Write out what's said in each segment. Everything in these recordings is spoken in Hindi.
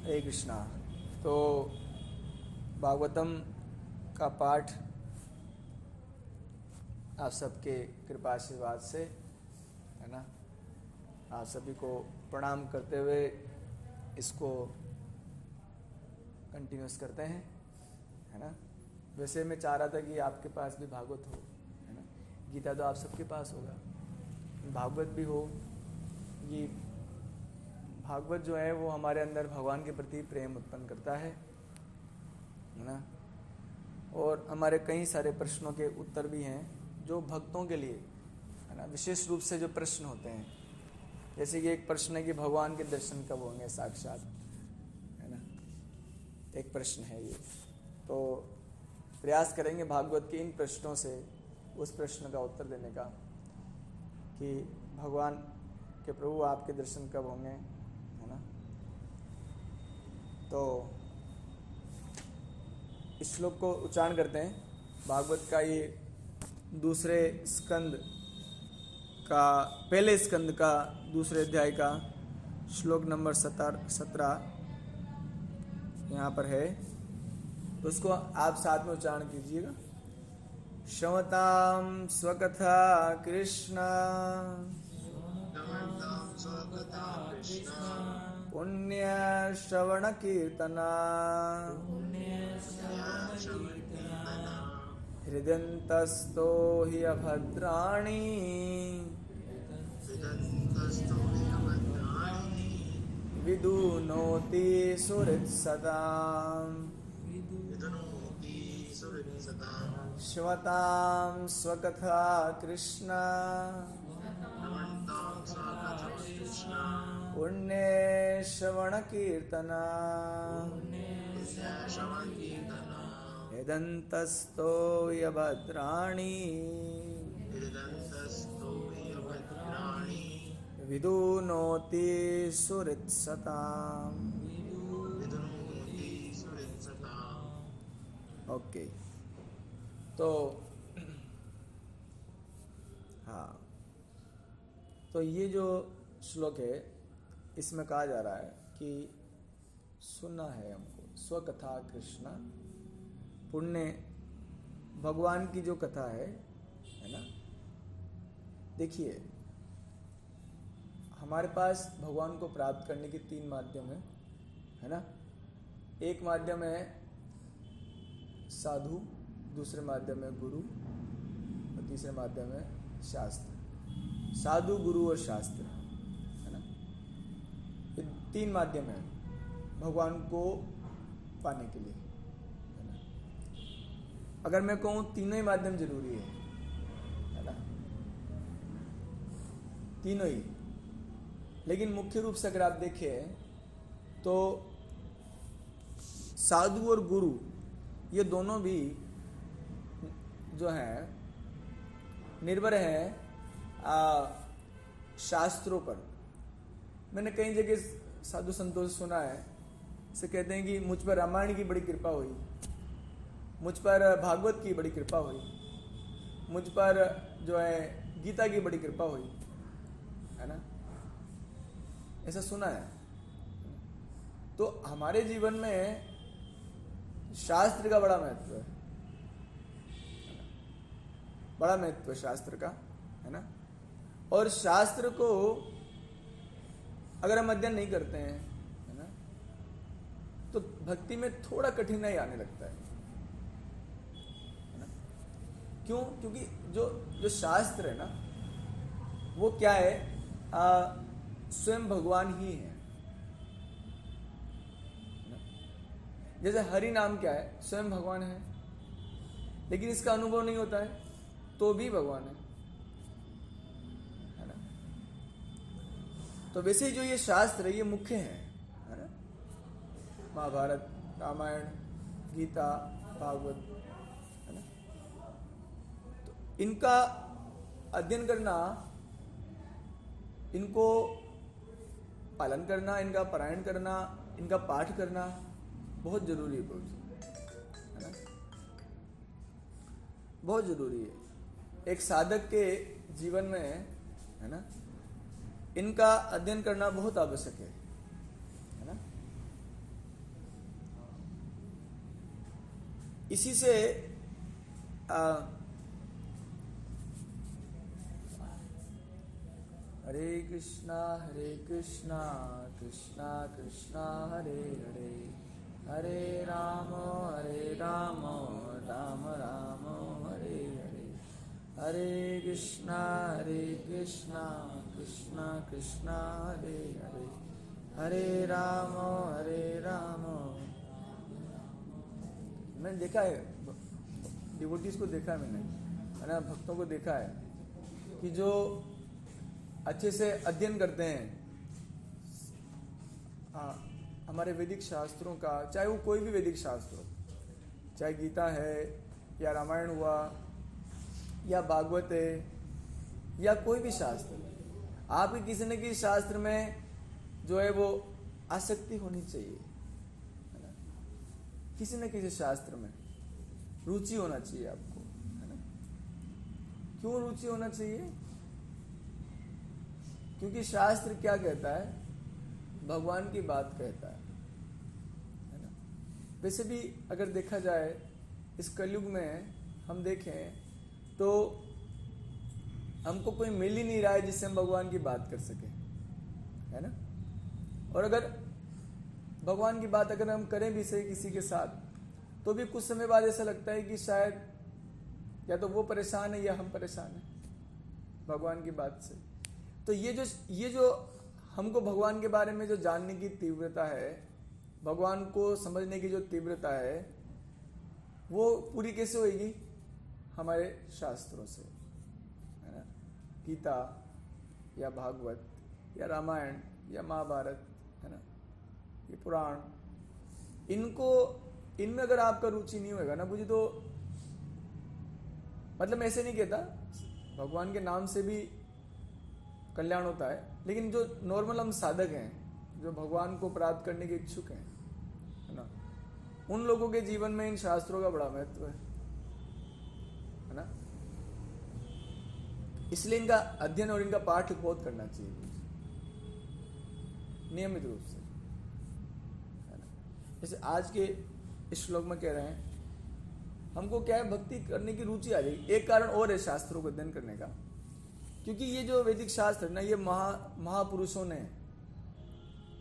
हरे कृष्णा। तो भागवतम का पाठ आप सबके कृपा आशीर्वाद से, है ना, आप सभी को प्रणाम करते हुए इसको कंटिन्यूस करते हैं, है ना। वैसे मैं चाह रहा था कि आपके पास भी भागवत हो, है ना। गीता तो आप सबके पास होगा, भागवत भी हो। ये भागवत जो है वो हमारे अंदर भगवान के प्रति प्रेम उत्पन्न करता है ना। और हमारे कई सारे प्रश्नों के उत्तर भी हैं जो भक्तों के लिए, है ना, विशेष रूप से जो प्रश्न होते हैं। जैसे कि एक प्रश्न है कि भगवान के दर्शन कब होंगे साक्षात, है ना, एक प्रश्न है ये। तो प्रयास करेंगे भागवत के इन प्रश्नों से उस प्रश्न का उत्तर देने का कि भगवान के प्रभु आपके दर्शन कब होंगे, है ना। तो इस श्लोक को उच्चारण करते हैं। भागवत का ये दूसरे स्कंद का, पहले स्कंद का दूसरे अध्याय का श्लोक नंबर 17 यहाँ पर है। तो उसको आप साथ में उच्चारण कीजिएगा। श्रवताम स्वकथा कृष्ण पुण्य श्रवण कीर्तना हृदयन्तस्तो हि अभद्राणि विदुनोति सुहृत्सताम् श्रवतां स्वकथा कृष्ण पुण्य श्रवण कीर्तना यदन्तस्तो यभद्राणि विदुनोति सुहृत्सताम्। ओके, तो हाँ, तो ये जो श्लोक है इसमें कहा जा रहा है कि सुनना है हमको स्वकथा कृष्ण, पुण्य भगवान की जो कथा है ना। देखिए, हमारे पास भगवान को प्राप्त करने के 3 माध्यम है ना। एक माध्यम है साधु, दूसरे माध्यम है गुरु और तीसरे माध्यम है शास्त्र। साधु, गुरु और शास्त्र, है ना, ये 3 माध्यम है भगवान को पाने के लिए, है ना। अगर मैं कहूँ तीनों ही माध्यम जरूरी है ना, तीनों ही। लेकिन मुख्य रूप से अगर आप देखें तो साधु और गुरु ये दोनों भी जो हैं निर्भर हैं शास्त्रों पर। मैंने कई जगह साधु संतों से सुना है, से कहते हैं कि मुझ पर रामायण की बड़ी कृपा हुई, मुझ पर भागवत की बड़ी कृपा हुई, मुझ पर जो है गीता की बड़ी कृपा हुई, है ना, ऐसा सुना है। तो हमारे जीवन में शास्त्र का बड़ा महत्व है, बड़ा महत्व है शास्त्र का, है ना। और शास्त्र को अगर हम अध्ययन नहीं करते हैं, है ना, तो भक्ति में थोड़ा कठिनाई आने लगता है ना। क्यों? क्योंकि जो शास्त्र है ना वो क्या है, स्वयं भगवान ही है। जैसे हरि नाम क्या है, स्वयं भगवान है, लेकिन इसका अनुभव नहीं होता है तो भी भगवान है ना। तो वैसे ही जो ये शास्त्र है ये मुख्य है ना। महाभारत, रामायण, गीता, भागवत, है ना। तो इनका अध्ययन करना, इनको पालन करना, इनका पारायण करना, इनका पाठ करना बहुत जरूरी है प्रभु जी, है ना, बहुत जरूरी है एक साधक के जीवन में, है ना। इनका अध्ययन करना बहुत आवश्यक है ना। इसी से हरे कृष्णा कृष्णा कृष्णा हरे हरे, हरे राम राम राम हरे हरे, हरे कृष्णा कृष्णा कृष्णा हरे हरे, हरे राम मैंने देखा है, डिवोटीज को देखा है मैंने, है ना, भक्तों को देखा है कि जो अच्छे से अध्ययन करते हैं हमारे वैदिक शास्त्रों का, चाहे वो कोई भी वैदिक शास्त्र हो, चाहे गीता है या रामायण हुआ या भागवत है या कोई भी शास्त्र, आपके किसी न किसी शास्त्र में जो है वो आसक्ति होनी चाहिए, है ना, किसी न किसी शास्त्र में रुचि होना चाहिए आपको, है ना। क्यों रुचि होना चाहिए? क्योंकि शास्त्र क्या कहता है? भगवान की बात कहता है ना। वैसे भी अगर देखा जाए इस कलयुग में हम देखें तो हमको कोई मिल ही नहीं रहा है जिससे हम भगवान की बात कर सके, है ना। और अगर भगवान की बात अगर हम करें भी सही किसी के साथ, तो भी कुछ समय बाद ऐसा लगता है कि शायद या तो वो परेशान है या हम परेशान हैं भगवान की बात से। तो ये जो हमको भगवान के बारे में जो जानने की तीव्रता है, भगवान को समझने की जो तीव्रता है, वो पूरी कैसे होगी? हमारे शास्त्रों से, है ना। गीता या भागवत या रामायण या महाभारत, है ना, ये पुराण, इनमें अगर आपका रुचि नहीं होगा ना, मुझे तो मतलब मैं ऐसे नहीं कहता, भगवान के नाम से भी कल्याण होता है, लेकिन जो नॉर्मल हम साधक हैं, जो भगवान को प्राप्त करने के इच्छुक हैं, है ना, उन लोगों के जीवन में इन शास्त्रों का बड़ा महत्व है ना। इसलिए इनका अध्ययन और इनका पाठ बहुत करना चाहिए नियमित रूप से, है ना। जैसे आज के इस श्लोक में कह रहे हैं, हमको क्या है, भक्ति करने की रुचि आ जाएगी। एक कारण और है शास्त्रों को अध्ययन करने का, क्योंकि ये जो वैदिक शास्त्र है ना, ये महापुरुषों ने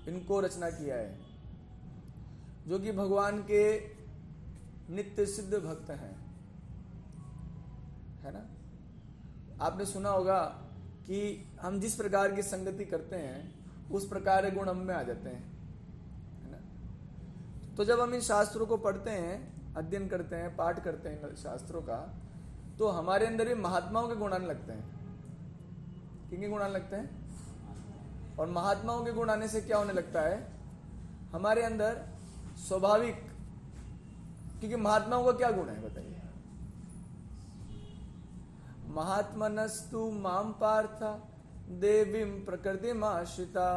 इनको रचना किया है, जो कि भगवान के नित्य सिद्ध भक्त हैं, है ना। आपने सुना होगा कि हम जिस प्रकार की संगति करते हैं उस प्रकार के गुण हम में आ जाते हैं, है ना। तो जब हम इन शास्त्रों को पढ़ते हैं, अध्ययन करते हैं, पाठ करते हैं शास्त्रों का, तो हमारे अंदर भी महात्माओं के गुण आने लगते हैं। किनके गुण आने लगते हैं? और महात्माओं के गुण आने से क्या होने लगता है? हमारे अंदर स्वाभाविक, क्योंकि महात्माओं का क्या गुण है बताइए? महात्मनस्तु माम पार्थ देवीं प्रकृतिमाश्रिता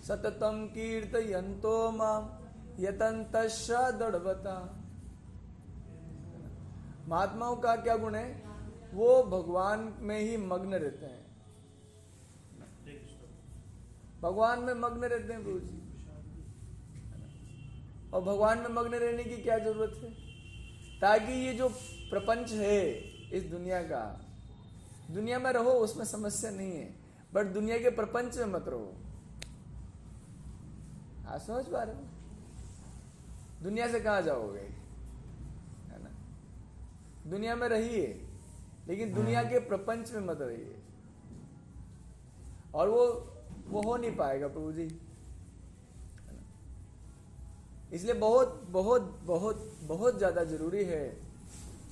सततम कीर्तयन्तो माम यतन्तश्च दृढवता। महात्माओं का क्या गुण है? वो भगवान में ही मग्न रहते हैं, भगवान में मग्न रहते हैं प्रभु जी। और भगवान में मग्न रहने की क्या जरूरत है? ताकि ये जो प्रपंच है इस दुनिया का, दुनिया में रहो उसमें समस्या नहीं है, बट दुनिया के प्रपंच में मत रहो। आप समझ पा रहे हो? दुनिया से कहाँ जाओगे, है ना। दुनिया में रहिए, लेकिन दुनिया के प्रपंच में मत रहिए, और वो हो नहीं पाएगा प्रभु जी। इसलिए बहुत बहुत बहुत बहुत ज्यादा जरूरी है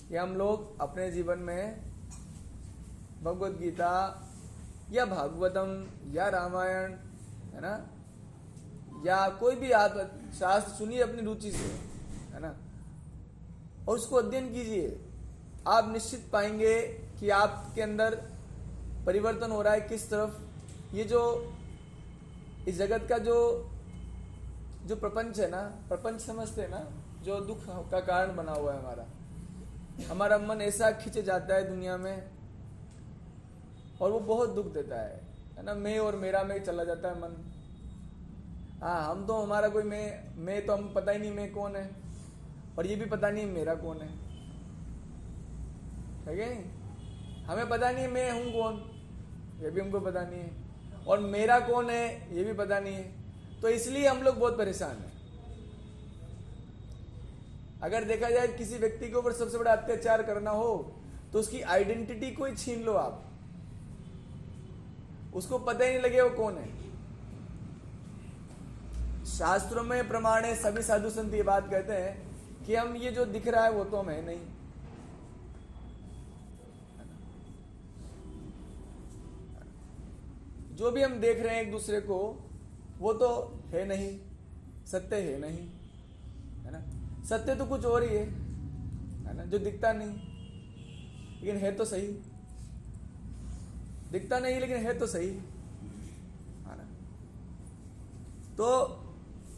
कि हम लोग अपने जीवन में भगवद गीता या भागवतम या रामायण, है ना, या कोई भी आप शास्त्र सुनिए अपनी रुचि से, है ना, और उसको अध्ययन कीजिए। आप निश्चित पाएंगे कि आपके अंदर परिवर्तन हो रहा है किस तरफ। ये जो इस जगत का जो प्रपंच है ना, प्रपंच समझते हैं ना, जो दुख का कारण बना हुआ है हमारा मन ऐसा खींचे जाता है दुनिया में, और वो बहुत दुख देता है ना। मैं और मेरा में चला जाता है मन, हाँ, हम तो हमारा कोई मैं तो हम पता ही नहीं मैं कौन है, और ये भी पता नहीं मेरा कौन है क्या नहीं? हमें पता नहीं मैं हूं कौन, ये भी हमको पता नहीं है, और मेरा कौन है ये भी पता नहीं है। तो इसलिए हम लोग बहुत परेशान हैं। अगर देखा जाए किसी व्यक्ति के ऊपर सबसे बड़ा अत्याचार करना हो तो उसकी आइडेंटिटी को ही छीन लो आप, उसको पता ही नहीं लगे वो कौन है। शास्त्रों में प्रमाण है, सभी साधु संत ये बात कहते हैं कि हम ये जो दिख रहा है वो तो हम है नहीं। जो भी हम देख रहे हैं एक दूसरे को वो तो है नहीं, सत्य है नहीं, है ना। सत्य तो कुछ और ही है ना, जो दिखता नहीं लेकिन है तो सही, दिखता नहीं लेकिन है तो सही, है ना। तो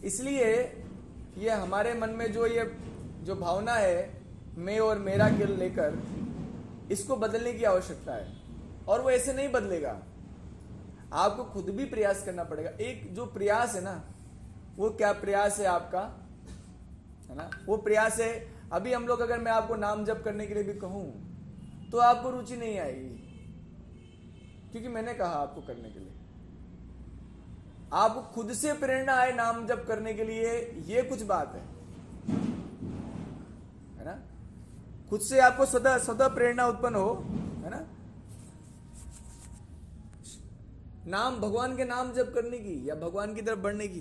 इसलिए ये हमारे मन में जो भावना है मैं और मेरा के लेकर, इसको बदलने की आवश्यकता है। और वो ऐसे नहीं बदलेगा, आपको खुद भी प्रयास करना पड़ेगा। एक जो प्रयास है ना, वो क्या प्रयास है आपका, है ना, वो प्रयास है। अभी हम लोग, अगर मैं आपको नाम जप करने के लिए भी कहूं तो आपको रुचि नहीं आएगी, क्योंकि मैंने कहा आपको करने के लिए। आपको खुद से प्रेरणा आए नाम जप करने के लिए, ये कुछ बात है ना। खुद से आपको स्वतः प्रेरणा उत्पन्न हो, है ना, नाम, भगवान के नाम जप करने की या भगवान की तरफ बढ़ने की,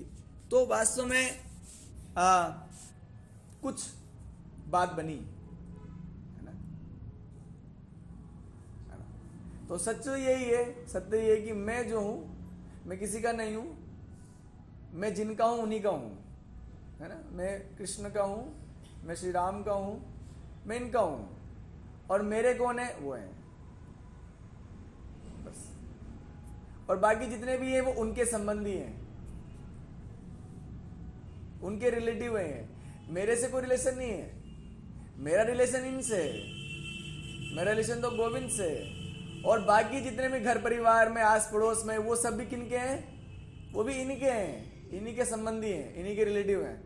तो वास्तव में कुछ बात बनी, है ना। तो सच यही है, सत्य यही है कि मैं जो हूं, मैं किसी का नहीं हूं, मैं जिनका हूं उन्हीं का हूं, है ना। मैं कृष्ण का हूं, मैं श्री राम का हूं, मैं इनका हूं, और मेरे कौन है, वो है बस। और बाकी जितने भी हैं वो उनके संबंधी हैं, उनके रिलेटिव हैं। मेरे से कोई रिलेशन नहीं है, मेरा रिलेशन इनसे है, मेरा रिलेशन तो गोविंद से है। और बाकी जितने भी घर परिवार में, आस पड़ोस में, वो सब भी किनके हैं, वो भी इन्हीं के हैं, इन्हीं के संबंधी हैं, इन्हीं के रिलेटिव हैं।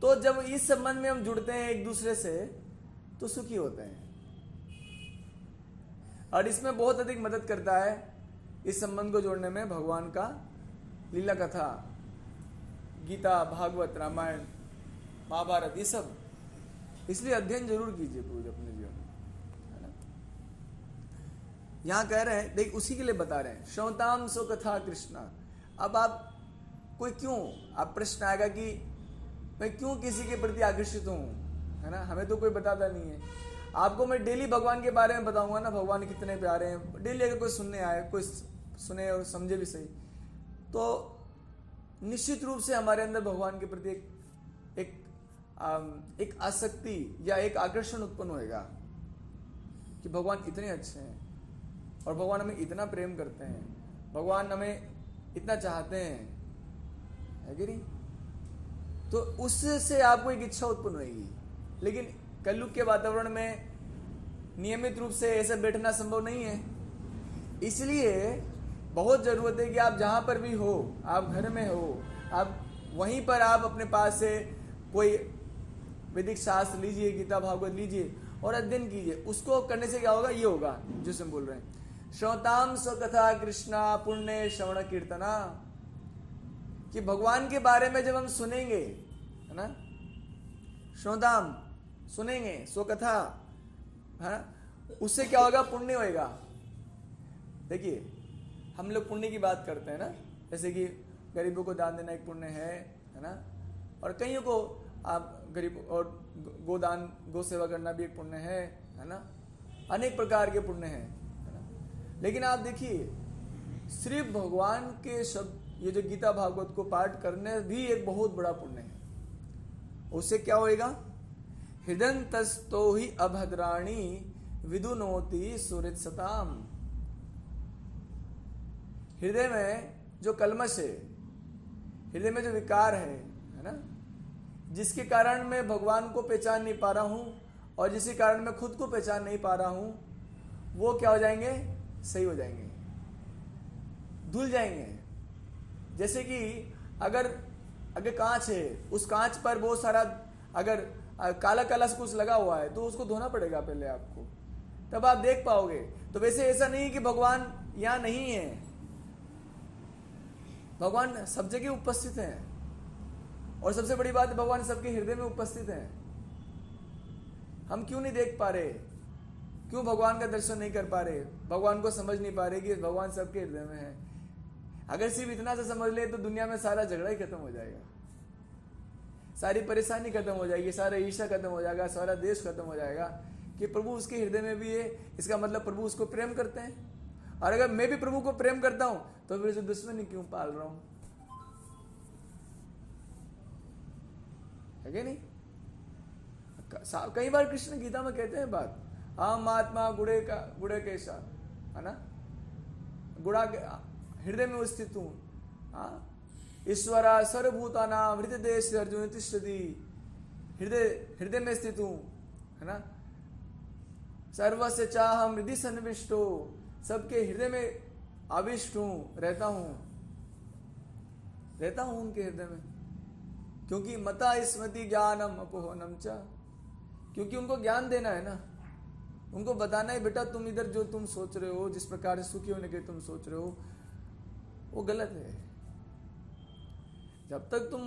तो जब इस संबंध में हम जुड़ते हैं एक दूसरे से तो सुखी होते हैं। और इसमें बहुत अधिक मदद करता है इस संबंध को जोड़ने में भगवान का लीला कथा, गीता, भागवत, रामायण, महाभारत, ये सब। इसलिए अध्ययन जरूर कीजिए पूरे अपने जीवन में, है ना। यहां कह रहे हैं, देख उसी के लिए बता रहे हैं, श्रौताम सो कथा कृष्णा। अब आप कोई क्यों, आप प्रश्न आएगा कि मैं क्यों किसी के प्रति आकर्षित हूं, है ना। हमें तो कोई बताता नहीं है। आपको मैं डेली भगवान के बारे में बताऊंगा ना, भगवान कितने प्यारे हैं। डेली अगर कोई सुनने आए, कोई सुने और समझे भी सही, तो निश्चित रूप से हमारे अंदर भगवान के प्रति एक आसक्ति या एक आकर्षण उत्पन्न होएगा कि भगवान इतने अच्छे हैं, और भगवान हमें इतना प्रेम करते हैं, भगवान हमें इतना चाहते हैं, है कि नहीं। तो उससे आपको एक इच्छा उत्पन्न होगी। लेकिन कलयुग के वातावरण में नियमित रूप से ऐसे बैठना संभव नहीं है। इसलिए बहुत जरूरत है कि आप जहां पर भी हो, आप घर में हो, आप वहीं पर आप अपने पास से कोई वैदिक शास्त्र लीजिए, गीता भागवत लीजिए और अध्ययन कीजिए। उसको करने से क्या होगा, ये होगा जिसे हम बोल रहे हैं, श्रोताम स्वकथा कृष्णा पुण्य श्रवण कीर्तना। कि भगवान के बारे में जब हम सुनेंगे, है ना, श्रोताम सुनेंगे, स्वकथा, है, उससे क्या होगा, पुण्य होएगा। देखिए हम लोग पुण्य की बात करते हैं ना, जैसे कि गरीबों को दान देना एक पुण्य है ना। और कईयों को आप गरीब और गोदान, गो सेवा करना भी एक पुण्य है ना। अनेक प्रकार के पुण्य हैं, है ना। लेकिन आप देखिए, सिर्फ भगवान के शब्द, ये जो गीता भागवत को पाठ करने भी एक बहुत बड़ा पुण्य है। उससे क्या होएगा, हृदयंतस्तो ही अभद्राणी विदुनोति सुहृत्सताम। हृदय में जो कलमश है, हृदय में जो विकार है ना, जिसके कारण मैं भगवान को पहचान नहीं पा रहा हूं और जिसके कारण मैं खुद को पहचान नहीं पा रहा हूं, वो क्या हो जाएंगे, सही हो जाएंगे, धुल जाएंगे। जैसे कि अगर कांच है, उस कांच पर बहुत सारा अगर काला काला कुछ लगा हुआ है तो उसको धोना पड़ेगा पहले आपको, तब आप देख पाओगे। तो वैसे ऐसा नहीं कि भगवान यहां नहीं है, भगवान सब जगह उपस्थित हैं। और सबसे बड़ी बात, भगवान सबके हृदय में उपस्थित हैं। हम क्यों नहीं देख पा रहे, क्यों भगवान का दर्शन नहीं कर पा रहे, भगवान को समझ नहीं पा रहे कि भगवान सबके हृदय में है। अगर सिर्फ इतना से समझ ले तो दुनिया में सारा झगड़ा ही खत्म हो जाएगा, सारी परेशानी खत्म हो जाएगी, सारा ईर्ष्या खत्म हो जाएगा, सारा देश खत्म हो जाएगा कि प्रभु उसके हृदय में भी है। इसका मतलब प्रभु उसको प्रेम करते हैं। और अगर मैं भी प्रभु को प्रेम करता हूं तो फिर दुश्मनी क्यों पाल रहा हूं, है कि नहीं? कई बार कृष्ण गीता में कहते हैं बात, हम आत्मा गुड़े कैसा, है ना, गुड़ा हृदय में स्थित हूं। ईश्वरा सर्वभूताना हृदय देश अर्जुन तिष्ठति, हृदय में स्थित हूं, है ना। सर्वस्य चाहम हृदय सन्निविष्टो, सबके हृदय में आविष्ट हूं, रहता हूं उनके हृदय में। क्योंकि मता स्मृति ज्ञानम अपोहनम च, क्योंकि उनको ज्ञान देना है ना, उनको बताना है बेटा तुम इधर जो तुम सोच रहे हो, जिस प्रकार से सुखी होने के तुम सोच रहे हो वो गलत है। जब तक तुम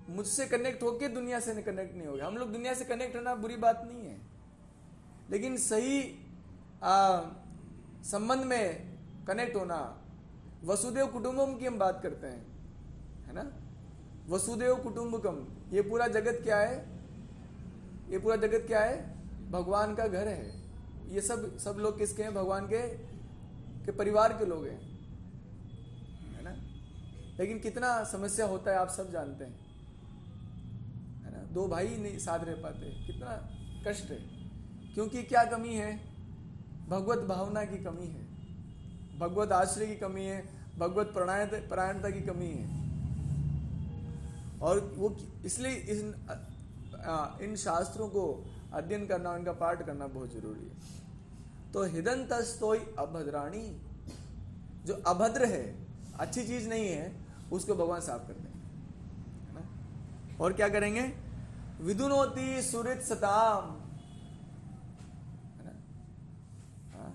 मुझसे कनेक्ट होके दुनिया से कनेक्ट नहीं होगे। हम लोग दुनिया से कनेक्ट होना बुरी बात नहीं है, लेकिन सही संबंध में कनेक्ट होना। वसुदेव कुटुंबकम की हम बात करते हैं, है ना, वसुदेव कुटुंबकम। ये पूरा जगत क्या है, ये पूरा जगत क्या है, भगवान का घर है। ये सब लोग किसके हैं, भगवान के परिवार के लोग हैं, है ना। लेकिन कितना समस्या होता है आप सब जानते हैं, है ना। दो भाई नहीं साथ रह पाते, कितना कष्ट है। क्योंकि क्या कमी है, भगवत भावना की कमी है, भगवत आश्रय की कमी है, भगवत परायणता की कमी है। और वो इसलिए इन शास्त्रों को अध्ययन करना, उनका पाठ करना बहुत जरूरी है। तो हिदंतस्तोय अभद्राणी, जो अभद्र है, अच्छी चीज नहीं है, उसको भगवान साफ कर देंगे, है ना। और क्या करेंगे, विदुनोति सुरित सताम, है ना। हाँ,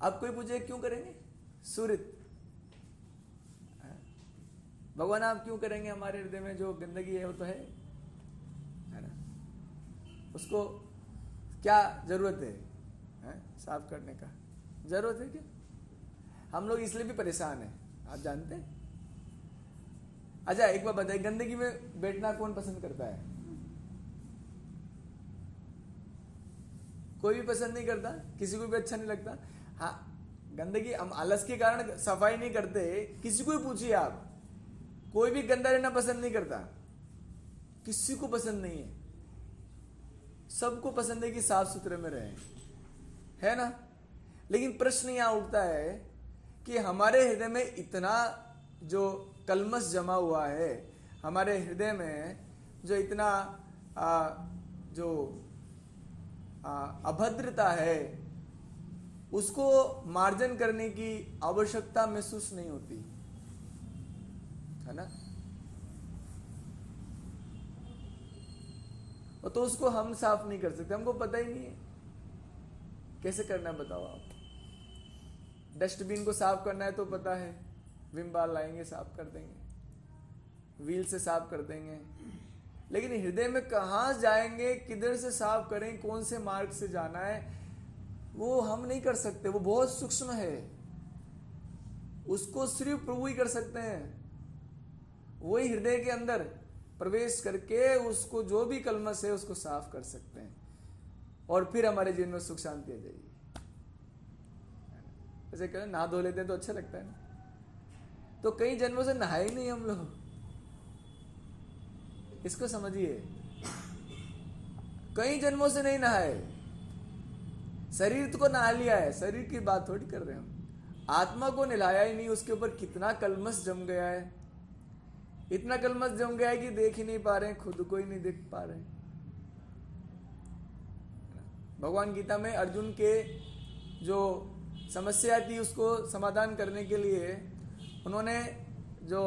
अब कोई पूछे क्यों करेंगे सुरित, भगवान आप क्यों करेंगे, हमारे हृदय में जो गंदगी है वो तो है ना, उसको क्या जरूरत है साफ करने का, जरूरत है क्या? हम लोग इसलिए भी परेशान हैं, आप जानते हैं। अच्छा एक बात बताइए, गंदगी में बैठना कौन पसंद करता है? कोई भी पसंद नहीं करता, किसी को भी अच्छा नहीं लगता। हाँ, गंदगी हम आलस के कारण सफाई नहीं करते। किसी को भी पूछिए आप, कोई भी गंदा रहना पसंद नहीं करता, किसी को पसंद नहीं है। सबको पसंद है कि साफ सुथरे में रहें, है ना। लेकिन प्रश्न यहां उठता है कि हमारे हृदय में इतना जो कलमश जमा हुआ है, हमारे हृदय में जो इतना अभद्रता है, उसको मार्जन करने की आवश्यकता महसूस नहीं होती, है ना। तो उसको हम साफ नहीं कर सकते, हमको पता ही नहीं है कैसे करना है, बताओ आप। डस्टबिन को साफ करना है तो पता है, विम बार लाएंगे साफ कर देंगे, व्हील से साफ कर देंगे। लेकिन हृदय में कहां जाएंगे, किधर से साफ करें, कौन से मार्ग से जाना है, वो हम नहीं कर सकते। वो बहुत सूक्ष्म है, उसको सिर्फ प्रभु ही कर सकते हैं। वही हृदय के अंदर प्रवेश करके उसको जो भी कलमश है उसको साफ कर सकते हैं, और फिर हमारे जीवन में सुख शांति आ जाएगी। ऐसे कह नहा धो लेते हैं तो अच्छा लगता है ना। तो कई जन्मों से नहाए ही नहीं हम लोग, इसको समझिए। कई जन्मों से नहीं नहाए, शरीर को नहा लिया है, शरीर की बात थोड़ी कर रहे हैं हम। आत्मा को नहलाया ही नहीं, उसके ऊपर कितना कलमश जम गया है, इतना कलमश जम गया है कि देख ही नहीं पा रहे हैं, खुद को ही नहीं देख पा रहे हैं। भगवान गीता में अर्जुन के जो समस्या थी उसको समाधान करने के लिए उन्होंने जो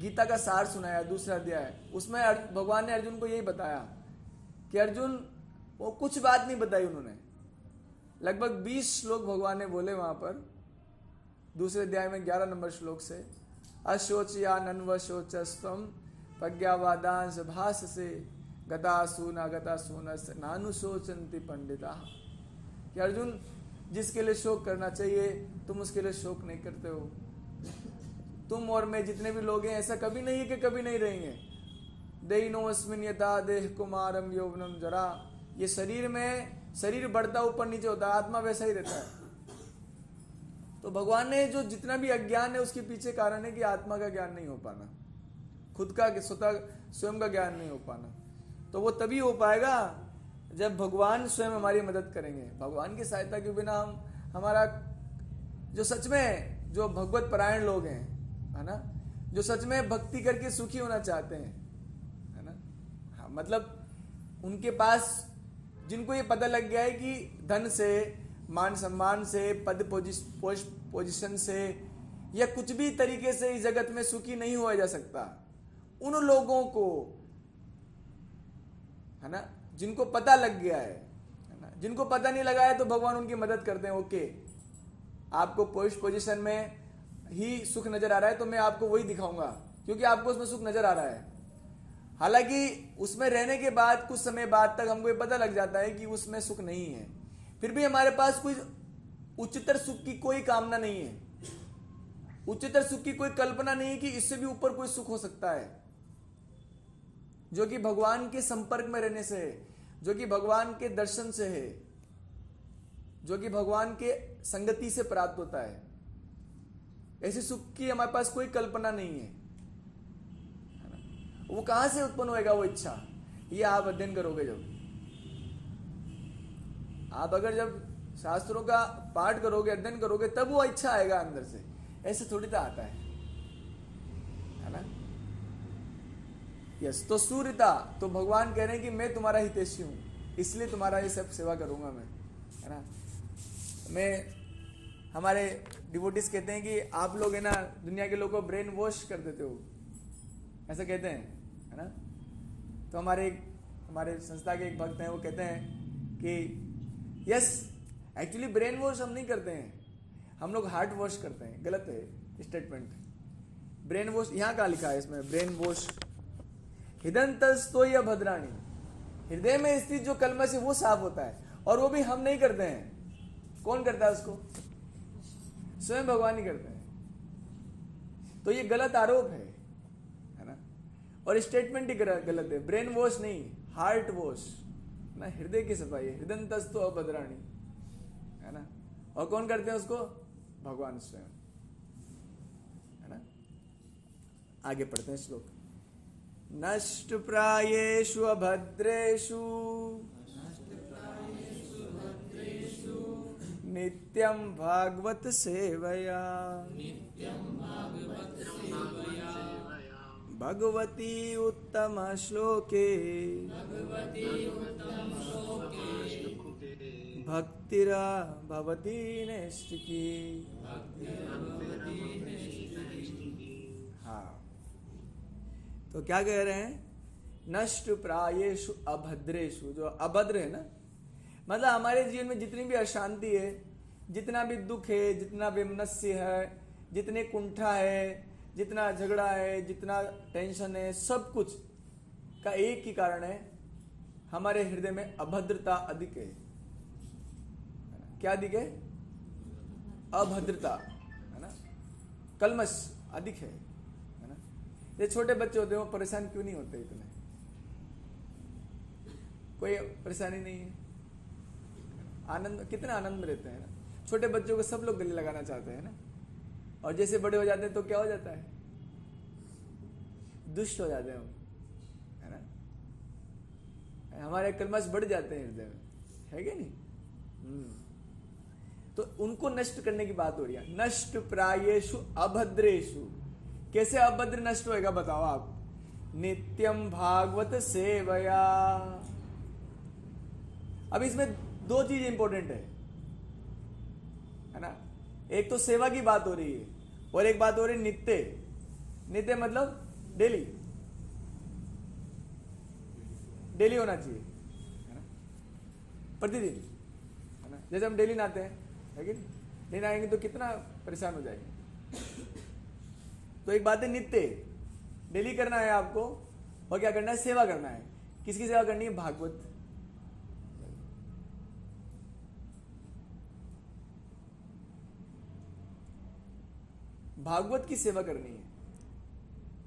गीता का सार सुनाया दूसरा अध्याय, उसमें भगवान ने अर्जुन को यही बताया कि अर्जुन, वो कुछ बात नहीं बताई उन्होंने, लगभग 20 श्लोक भगवान ने बोले वहां पर दूसरे अध्याय में 11 नंबर श्लोक से, अशोचया नन्वशोचस्तम प्रज्ञावादांश भाष से गतासु न गतासु नानुशोचन्ति पंडिता। कि अर्जुन, जिसके लिए शोक करना चाहिए तुम उसके लिए शोक नहीं करते हो। तुम और मैं जितने भी लोग हैं ऐसा कभी नहीं है कि कभी नहीं रहेंगे। देहिनोऽस्मिन् यथा देह कुमारम यौवनम जरा, ये शरीर में शरीर बढ़ता ऊपर नीचे होता है, आत्मा वैसा ही रहता है। तो भगवान ने जो जितना भी अज्ञान है उसके पीछे कारण है कि आत्मा का ज्ञान नहीं हो पाना, खुद का स्वतः स्वयं का ज्ञान नहीं हो पाना। तो वो तभी हो पाएगा जब भगवान स्वयं हमारी मदद करेंगे। भगवान की सहायता के बिना हमारा जो सच में जो भगवत परायण लोग हैं, है ना, जो सच में भक्ति करके सुखी होना चाहते हैं, है ना, हाँ, मतलब उनके पास जिनको ये पता लग गया है कि धन से, मान सम्मान से, पद पोजीशन से या कुछ भी तरीके से इस जगत में सुखी नहीं हुआ जा सकता, उन लोगों को, है ना, जिनको पता लग गया है ना, जिनको पता नहीं लगा है तो भगवान उनकी मदद करते हैं। ओके, आपको पोजीशन में ही सुख नजर आ रहा है तो मैं आपको वही दिखाऊंगा क्योंकि आपको उसमें सुख नजर आ रहा है। हालांकि उसमें रहने के बाद कुछ समय बाद तक हमको ये पता लग जाता है कि उसमें सुख नहीं है, फिर भी हमारे पास कोई उच्चतर सुख की कोई कामना नहीं है, उच्चतर सुख की कोई कल्पना नहीं है कि इससे भी ऊपर कोई सुख हो सकता है, जो कि भगवान के संपर्क में रहने से है, जो कि भगवान के दर्शन से है, जो कि भगवान के संगति से प्राप्त होता है। ऐसे सुख की हमारे पास कोई कल्पना नहीं है। वो कहां से उत्पन्न होएगा वो इच्छा? ये आप अध्ययन करोगे, जब आप अगर जब शास्त्रों का पाठ करोगे, अध्ययन करोगे, तब वो इच्छा आएगा अंदर से। ऐसे थोड़ी तो आता है ना। यस, तो सूर्यता, तो भगवान कह रहे हैं कि मैं तुम्हारा हितैषी हूं, इसलिए तुम्हारा ये सब सेवा करूंगा मैं, है ना। मैं, हमारे डिवोटीज कहते हैं कि आप लोग है ना दुनिया के लोगों को ब्रेन वॉश कर देते हो, ऐसा कहते हैं, है ना। तो हमारे संस्था के एक भक्त हैं, वो कहते हैं कि यस, एक्चुअली ब्रेन वॉश हम नहीं करते हैं, हम लोग हार्ट वॉश करते हैं। गलत है स्टेटमेंट। ब्रेन वॉश यहाँ कहाँ लिखा है इसमें? ब्रेन वॉश हृदयंतस्तो भद्राणी, हृदय में स्थित जो कलमश है वो साफ होता है, और वो भी हम नहीं करते हैं। कौन करता है उसको? स्वयं भगवान ही करते हैं। तो ये गलत आरोप है ना, और स्टेटमेंट ही गलत है। ब्रेन वॉश नहीं, हार्ट वॉश ना, हृदय की सफाई है। हृदयंतस्तो अभद्राणी, है ना। और कौन करते हैं उसको? भगवान स्वयं, है ना। आगे पढ़ते हैं श्लोक। नष्ट प्रायेषु अभद्रेषु नित्यं भागवत सेवया भगवती उत्तम श्लोके भक्तिरा भवती नैष्ठिकी। हाँ, तो क्या कह रहे हैं? नष्ट प्रायेषु अभद्रेषु, जो अभद्र है ना, मतलब हमारे जीवन में जितनी भी अशांति है, जितना भी दुख है, जितना वैमनस्य है, जितने कुंठा है, जितना झगड़ा है, जितना टेंशन है, सब कुछ का एक ही कारण है, हमारे हृदय में अभद्रता अधिक है। क्या अधिक है? अभद्रता, है ना, कलमश अधिक है ना। ये छोटे बच्चे होते हैं, वो परेशान क्यों नहीं होते इतने? कोई परेशानी नहीं है, आनंद, कितना आनंद में रहते हैं ना। छोटे बच्चों को सब लोग गले लगाना चाहते हैं ना, और जैसे बड़े हो जाते हैं तो क्या हो जाता है? दुष्ट हो जाते हैं हम, है ना। हमारे कलमश बढ़ जाते हैं हृदय में, है क्या नहीं? तो उनको नष्ट करने की बात हो रही है। नष्ट प्रायेषु अभद्रेषु, कैसे अभद्र नष्ट होएगा बताओ आप? नित्यम भागवत सेवया। अब इसमें दो चीज इंपॉर्टेंट है ना। ना। एक तो सेवा की बात हो रही है और एक बात हो रही है नित्य। नित्य मतलब डेली, डेली होना चाहिए, है ना, प्रतिदिन, है ना। जैसे हम डेली नहाते हैं, है कि नहीं? नहीं नहाएंगे तो कितना परेशान हो जाएंगे। तो एक बात है नित्य, डेली करना है आपको। और क्या करना है? सेवा करना है। किसकी सेवा करनी है? भागवत। भागवत की सेवा करनी है।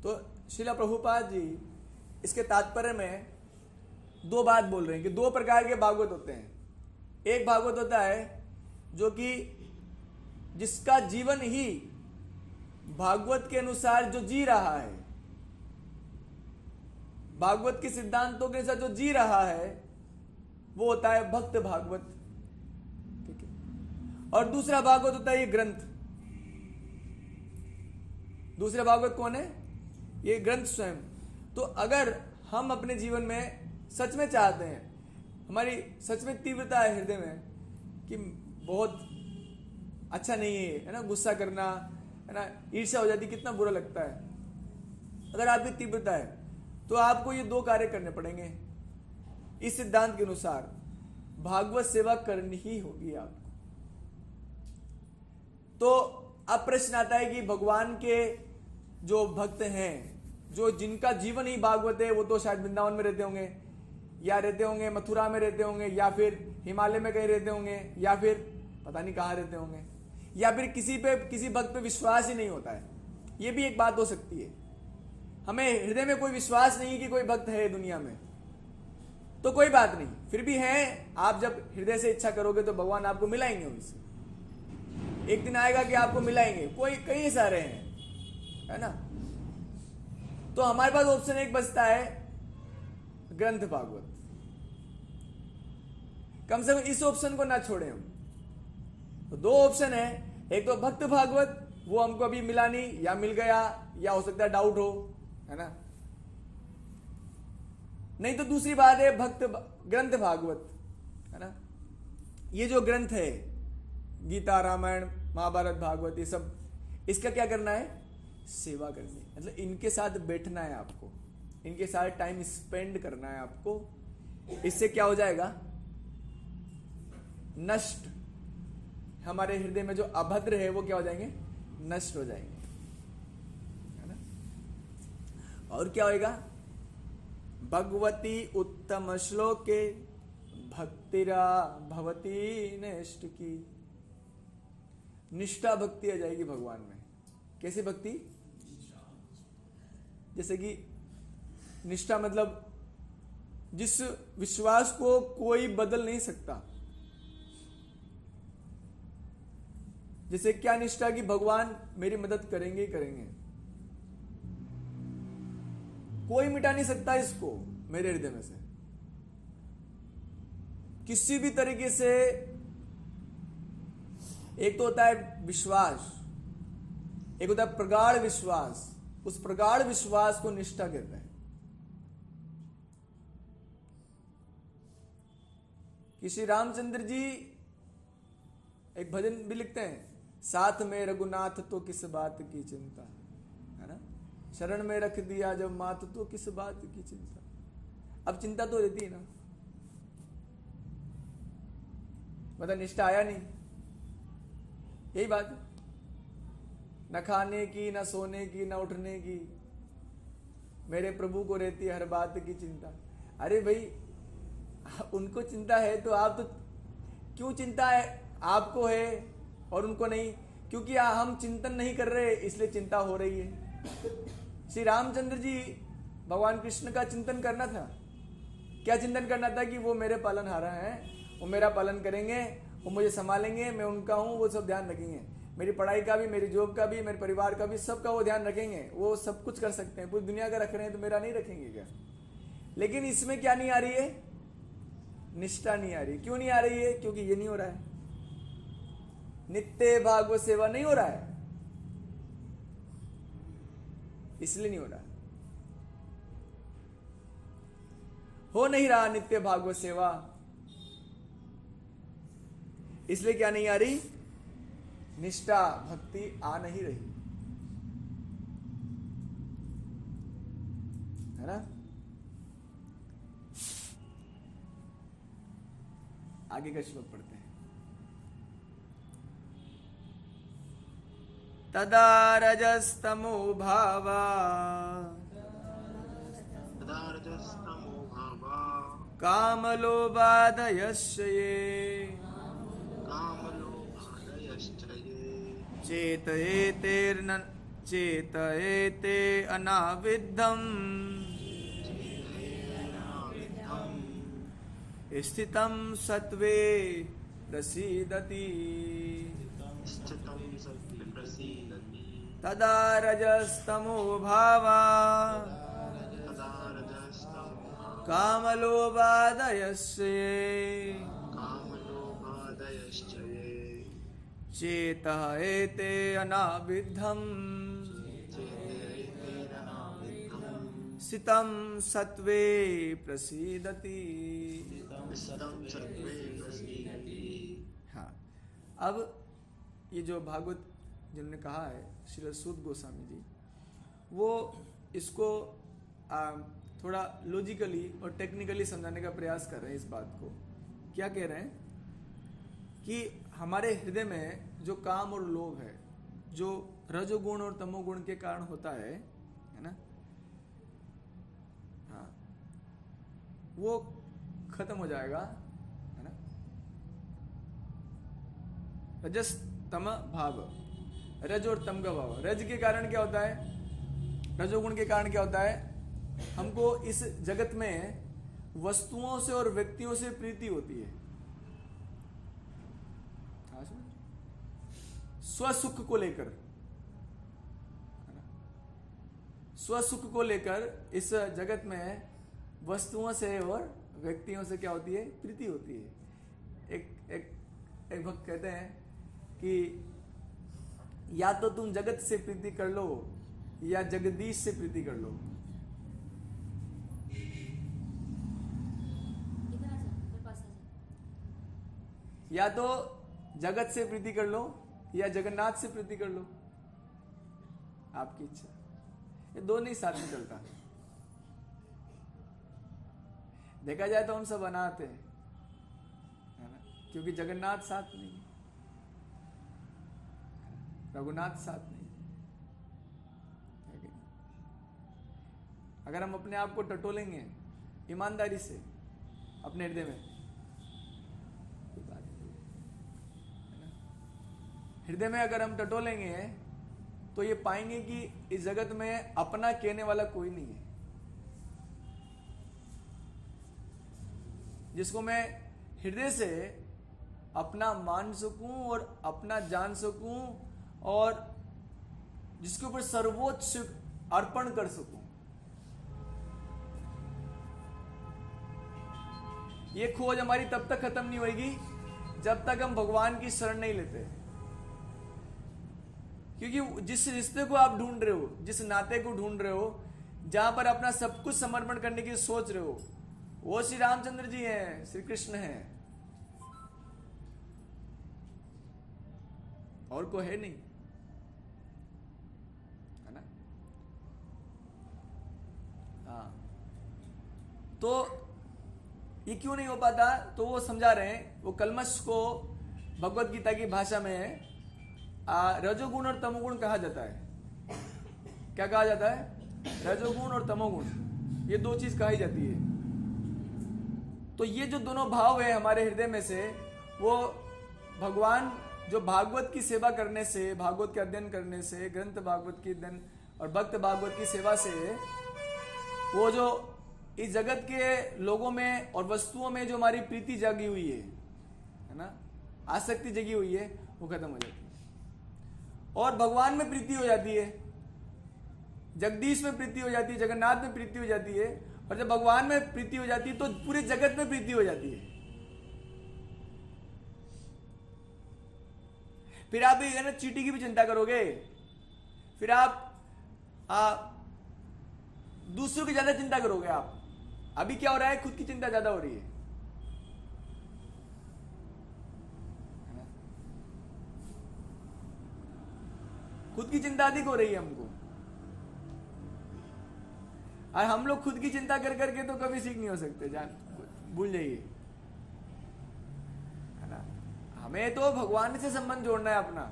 तो श्रीला प्रभुपाद जी इसके तात्पर्य में दो बात बोल रहे हैं कि दो प्रकार के भागवत होते हैं। एक भागवत होता है जो कि जिसका जीवन ही भागवत के अनुसार जो जी रहा है, भागवत के सिद्धांतों के साथ जो जी रहा है, वो होता है भक्त भागवत। ठीक है। और दूसरा भागवत होता है ये ग्रंथ। दूसरा भागवत कौन है? ये ग्रंथ स्वयं। तो अगर हम अपने जीवन में सच में चाहते हैं, हमारी सच में तीव्रता है हृदय में कि बहुत अच्छा नहीं है ना, गुस्सा करना, है ना, ईर्ष्या हो जाती, कितना बुरा लगता है। अगर आपकी तीव्रता है तो आपको ये दो कार्य करने पड़ेंगे। इस सिद्धांत के अनुसार भागवत सेवा करनी ही होगी आपको। तो अब प्रश्न आता है कि भगवान के जो भक्त हैं, जो जिनका जीवन ही भागवत है, वो तो शायद वृंदावन में रहते होंगे, या रहते होंगे मथुरा में रहते होंगे, या फिर हिमालय में कहीं रहते होंगे, या फिर पता नहीं कहाँ रहते होंगे, या फिर किसी भक्त पे विश्वास ही नहीं होता है। ये भी एक बात हो सकती है। हमें हृदय में कोई विश्वास नहीं कि कोई भक्त है दुनिया में, तो कोई बात नहीं, फिर भी है। आप जब हृदय से इच्छा करोगे तो भगवान आपको मिलाएंगे उनसे। एक दिन आएगा कि आपको मिलाएंगे। कोई कई सारे हैं, है ना। तो हमारे पास ऑप्शन एक बचता है ग्रंथ भागवत। कम से कम इस ऑप्शन को ना छोड़ें हम। तो दो ऑप्शन है, एक तो भक्त भागवत, वो हमको अभी मिला नहीं, या मिल गया, या हो सकता है डाउट हो, है ना। नहीं तो दूसरी बात है भक्त ग्रंथ भागवत, है ना। ये जो ग्रंथ है, गीता, रामायण, महाभारत, भागवत, ये सब, इसका क्या करना है? सेवा करनी है। मतलब इनके साथ बैठना है आपको, इनके साथ टाइम स्पेंड करना है आपको। इससे क्या हो जाएगा? नष्ट, हमारे हृदय में जो अभद्र है वो क्या हो जाएंगे? नष्ट हो जाएंगे, है ना। और क्या होएगा? भगवती उत्तम श्लोके भक्तिरा भवती नष्ट की। निष्ठा भक्ति आ जाएगी भगवान में। कैसी भक्ति? जैसे कि निष्ठा मतलब जिस विश्वास को कोई बदल नहीं सकता। जैसे क्या निष्ठा की भगवान मेरी मदद करेंगे ही करेंगे, कोई मिटा नहीं सकता इसको मेरे हृदय में से किसी भी तरीके से। एक तो होता है विश्वास, एक होता है प्रगाढ़ विश्वास। उस प्रगाढ़ विश्वास को निष्ठा कहते हैं। कि श्री रामचंद्र जी एक भजन भी लिखते हैं, साथ में रघुनाथ तो किस बात की चिंता, है ना। शरण में रख दिया जब मात तो किस बात की चिंता। अब चिंता तो रहती है ना, मतलब निष्ठा आया नहीं, यही बात है। न खाने की, न सोने की, न उठने की, मेरे प्रभु को रहती है हर बात की चिंता। अरे भाई, उनको चिंता है तो आप तो क्यों चिंता है आपको है और उनको नहीं? क्योंकि हम चिंतन नहीं कर रहे इसलिए चिंता हो रही है। श्री रामचंद्र जी भगवान कृष्ण का चिंतन करना था। क्या चिंतन करना था? कि वो मेरे पालनहारा हैं, वो मेरा पालन करेंगे, वो मुझे संभालेंगे, मैं उनका हूँ, वो सब ध्यान रखेंगे। मेरी पढ़ाई का भी, मेरी जॉब का भी, मेरे परिवार का भी, सबका वो ध्यान रखेंगे। वो सब कुछ कर सकते हैं, पूरी दुनिया का रख रहे हैं, तो मेरा नहीं रखेंगे क्या? लेकिन इसमें क्या नहीं आ रही है? निष्ठा नहीं आ रही। क्यों नहीं आ रही है? क्योंकि ये नहीं हो रहा है, नित्य भागवत सेवा नहीं हो रहा है, इसलिए नहीं हो रहा। हो नहीं रहा नित्य भागवत सेवा, इसलिए क्या नहीं आ रही? निष्ठा भक्ति आ नहीं रही, है ना। आगे का श्लोक पढ़ते हैं। तदा रजस्तमो भावा कामलोभादयश्च ये चेतयेते अनाविद्धम् स्थितं सत्त्वे प्रसीदति। तदा रजस्तमो भावा कामलोभादयश्च चेतयेते अनाविद्धम् स्थितं सत्त्वे प्रसीदति। हाँ, अब ये जो भागवत जिन्होंने कहा है श्री सूत गोस्वामी जी, वो इसको थोड़ा लॉजिकली और टेक्निकली समझाने का प्रयास कर रहे हैं। इस बात को क्या कह रहे हैं कि हमारे हृदय में जो काम और लोभ है, जो रजोगुण और तमोगुण के कारण होता है ना, हाँ, वो खत्म हो जाएगा, है ना। रजस तम भाव, रज और तम का भाव। रज के कारण क्या होता है, रजोगुण के कारण क्या होता है, हमको इस जगत में वस्तुओं से और व्यक्तियों से प्रीति होती है। स्वसुख को लेकर, स्वसुख को लेकर इस जगत में वस्तुओं से और व्यक्तियों से क्या होती है, प्रीति होती है। एक भक्त कहते हैं कि या तो तुम जगत से प्रीति कर लो या जगदीश से प्रीति कर लो। या तो जगत से प्रीति कर लो या जगन्नाथ से प्रीति कर लो, आपकी इच्छा। ये दो नहीं साथ में चलता। देखा जाए तो हम सब अनाथ हैं, है ना, क्योंकि जगन्नाथ साथ नहीं, रघुनाथ साथ नहीं। अगर हम अपने आप को टटोलेंगे ईमानदारी से अपने हृदय में, हृदय में अगर हम टटोलेंगे तो ये पाएंगे कि इस जगत में अपना कहने वाला कोई नहीं है। जिसको मैं हृदय से अपना मान सकूं और अपना जान सकूं और जिसके ऊपर सर्वोच्च अर्पण कर सकूं। ये खोज हमारी तब तक खत्म नहीं होगी जब तक हम भगवान की शरण नहीं लेते। क्योंकि जिस रिश्ते को आप ढूंढ रहे हो, जिस नाते को ढूंढ रहे हो, जहां पर अपना सब कुछ समर्पण करने की सोच रहे हो, वो श्री रामचंद्र जी हैं, श्री कृष्ण हैं, और कोई है नहीं, है ना। हाँ, तो ये क्यों नहीं हो पाता, तो वो समझा रहे हैं। वो कलमश को भगवत गीता की भाषा में रजोगुण और तमोगुण कहा जाता है। क्या कहा जाता है, रजोगुण और तमोगुण, ये दो चीज कही जाती है। तो ये जो दोनों भाव है हमारे हृदय में से, वो भगवान जो भागवत की सेवा करने से, भागवत के अध्ययन करने से, ग्रंथ भागवत की अध्ययन और भक्त भागवत की सेवा से, वो जो इस जगत के लोगों में और वस्तुओं में जो हमारी प्रीति जागी हुई है ना, आसक्ति जगी हुई है, वो खत्म हो जाती है और भगवान में प्रीति हो जाती है, जगदीश में प्रीति हो जाती है, जगन्नाथ में प्रीति हो जाती है। और जब भगवान में प्रीति हो जाती है तो पूरे जगत में प्रीति हो जाती है। फिर आप भी ना चींटी की भी चिंता करोगे, फिर आप दूसरों की ज्यादा चिंता करोगे। आप अभी क्या हो रहा है, खुद की चिंता ज्यादा हो रही है। खुद की चिंता अधिक हो रही है हमको। और हम लोग खुद की चिंता कर करके तो कभी सीख नहीं हो सकते, जान भूल जाइए, है ना। हमें तो भगवान से संबंध जोड़ना है अपना,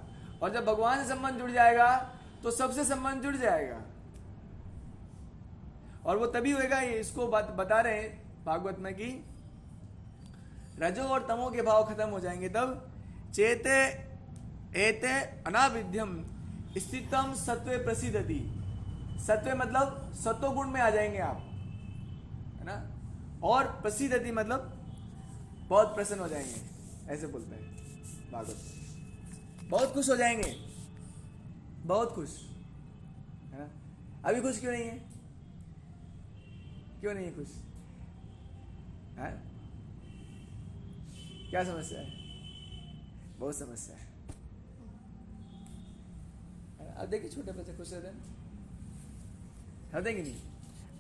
और जब भगवान से संबंध जुड़ जाएगा तो सबसे संबंध जुड़ जाएगा। और वो तभी होएगा, इसको बता रहे हैं भागवत में कि रजो और तमो के भाव खत्म हो जाएंगे तब चेते एते अनाविध्यम स्थितम सत्वे प्रसिद्धति। सत्वे मतलब सत्वगुण में आ जाएंगे आप, है ना। और प्रसिद्धति मतलब बहुत प्रसन्न हो जाएंगे, ऐसे बोलते हैं भागवत। बहुत खुश हो जाएंगे, बहुत खुश, है ना। अभी खुश क्यों नहीं है? क्यों नहीं है खुश? है? क्या समस्या है? बहुत समस्या है। अब देखिए छोटे बच्चे खुश रहते हैं, रहते कि नहीं?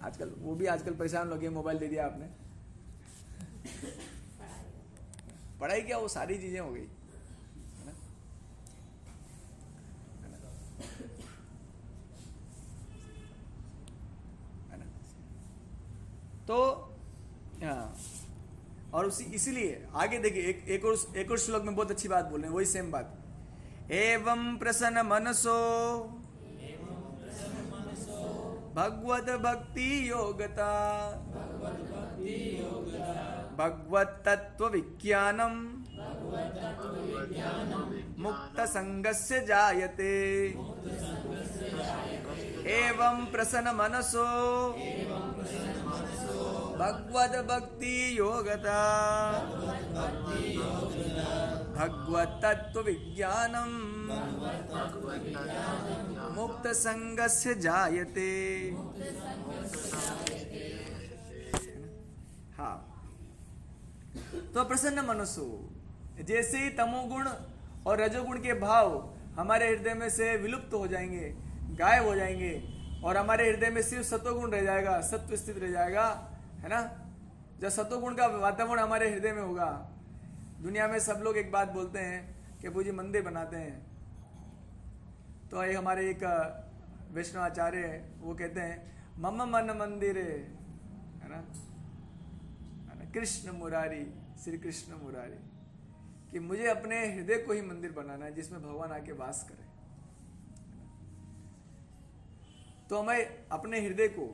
आजकल वो भी आजकल परेशान लोग, मोबाइल दे दिया आपने, पढ़ाई क्या, वो सारी चीजें हो गई, है ना। तो हाँ, और इसीलिए आगे देखिए एक और श्लोक में बहुत अच्छी बात बोल रहे हैं, वही सेम बात। एवं प्रसन्न मनसो भगवत भक्ति योगता भगवत तत्व विज्ञानम मुक्त संगस्य जायते। एवं प्रसन्न मनसो भगवत भक्ति योगता भगवत तत्व विज्ञानम मुक्त संगस्य जायते। हाँ, तो प्रसन्न मनसो, जैसे ही तमोगुण और रजोगुण के भाव हमारे हृदय में से विलुप्त हो जाएंगे, गायब हो जाएंगे, और हमारे हृदय में सिर्फ सत्वगुण रह जाएगा, सत्व स्थित रह जाएगा, है ना। जब सत्वगुण का वातावरण हमारे हृदय में होगा, दुनिया में सब लोग एक बात बोलते हैं कि पूजी मंदिर बनाते हैं, तो ये हमारे एक वैष्णव आचार्य है, वो कहते हैं मम मन मंदिर है ना, कृष्ण मुरारी, श्री कृष्ण मुरारी, कि मुझे अपने हृदय को ही मंदिर बनाना है जिसमें भगवान आके वास करे। तो हमें अपने हृदय को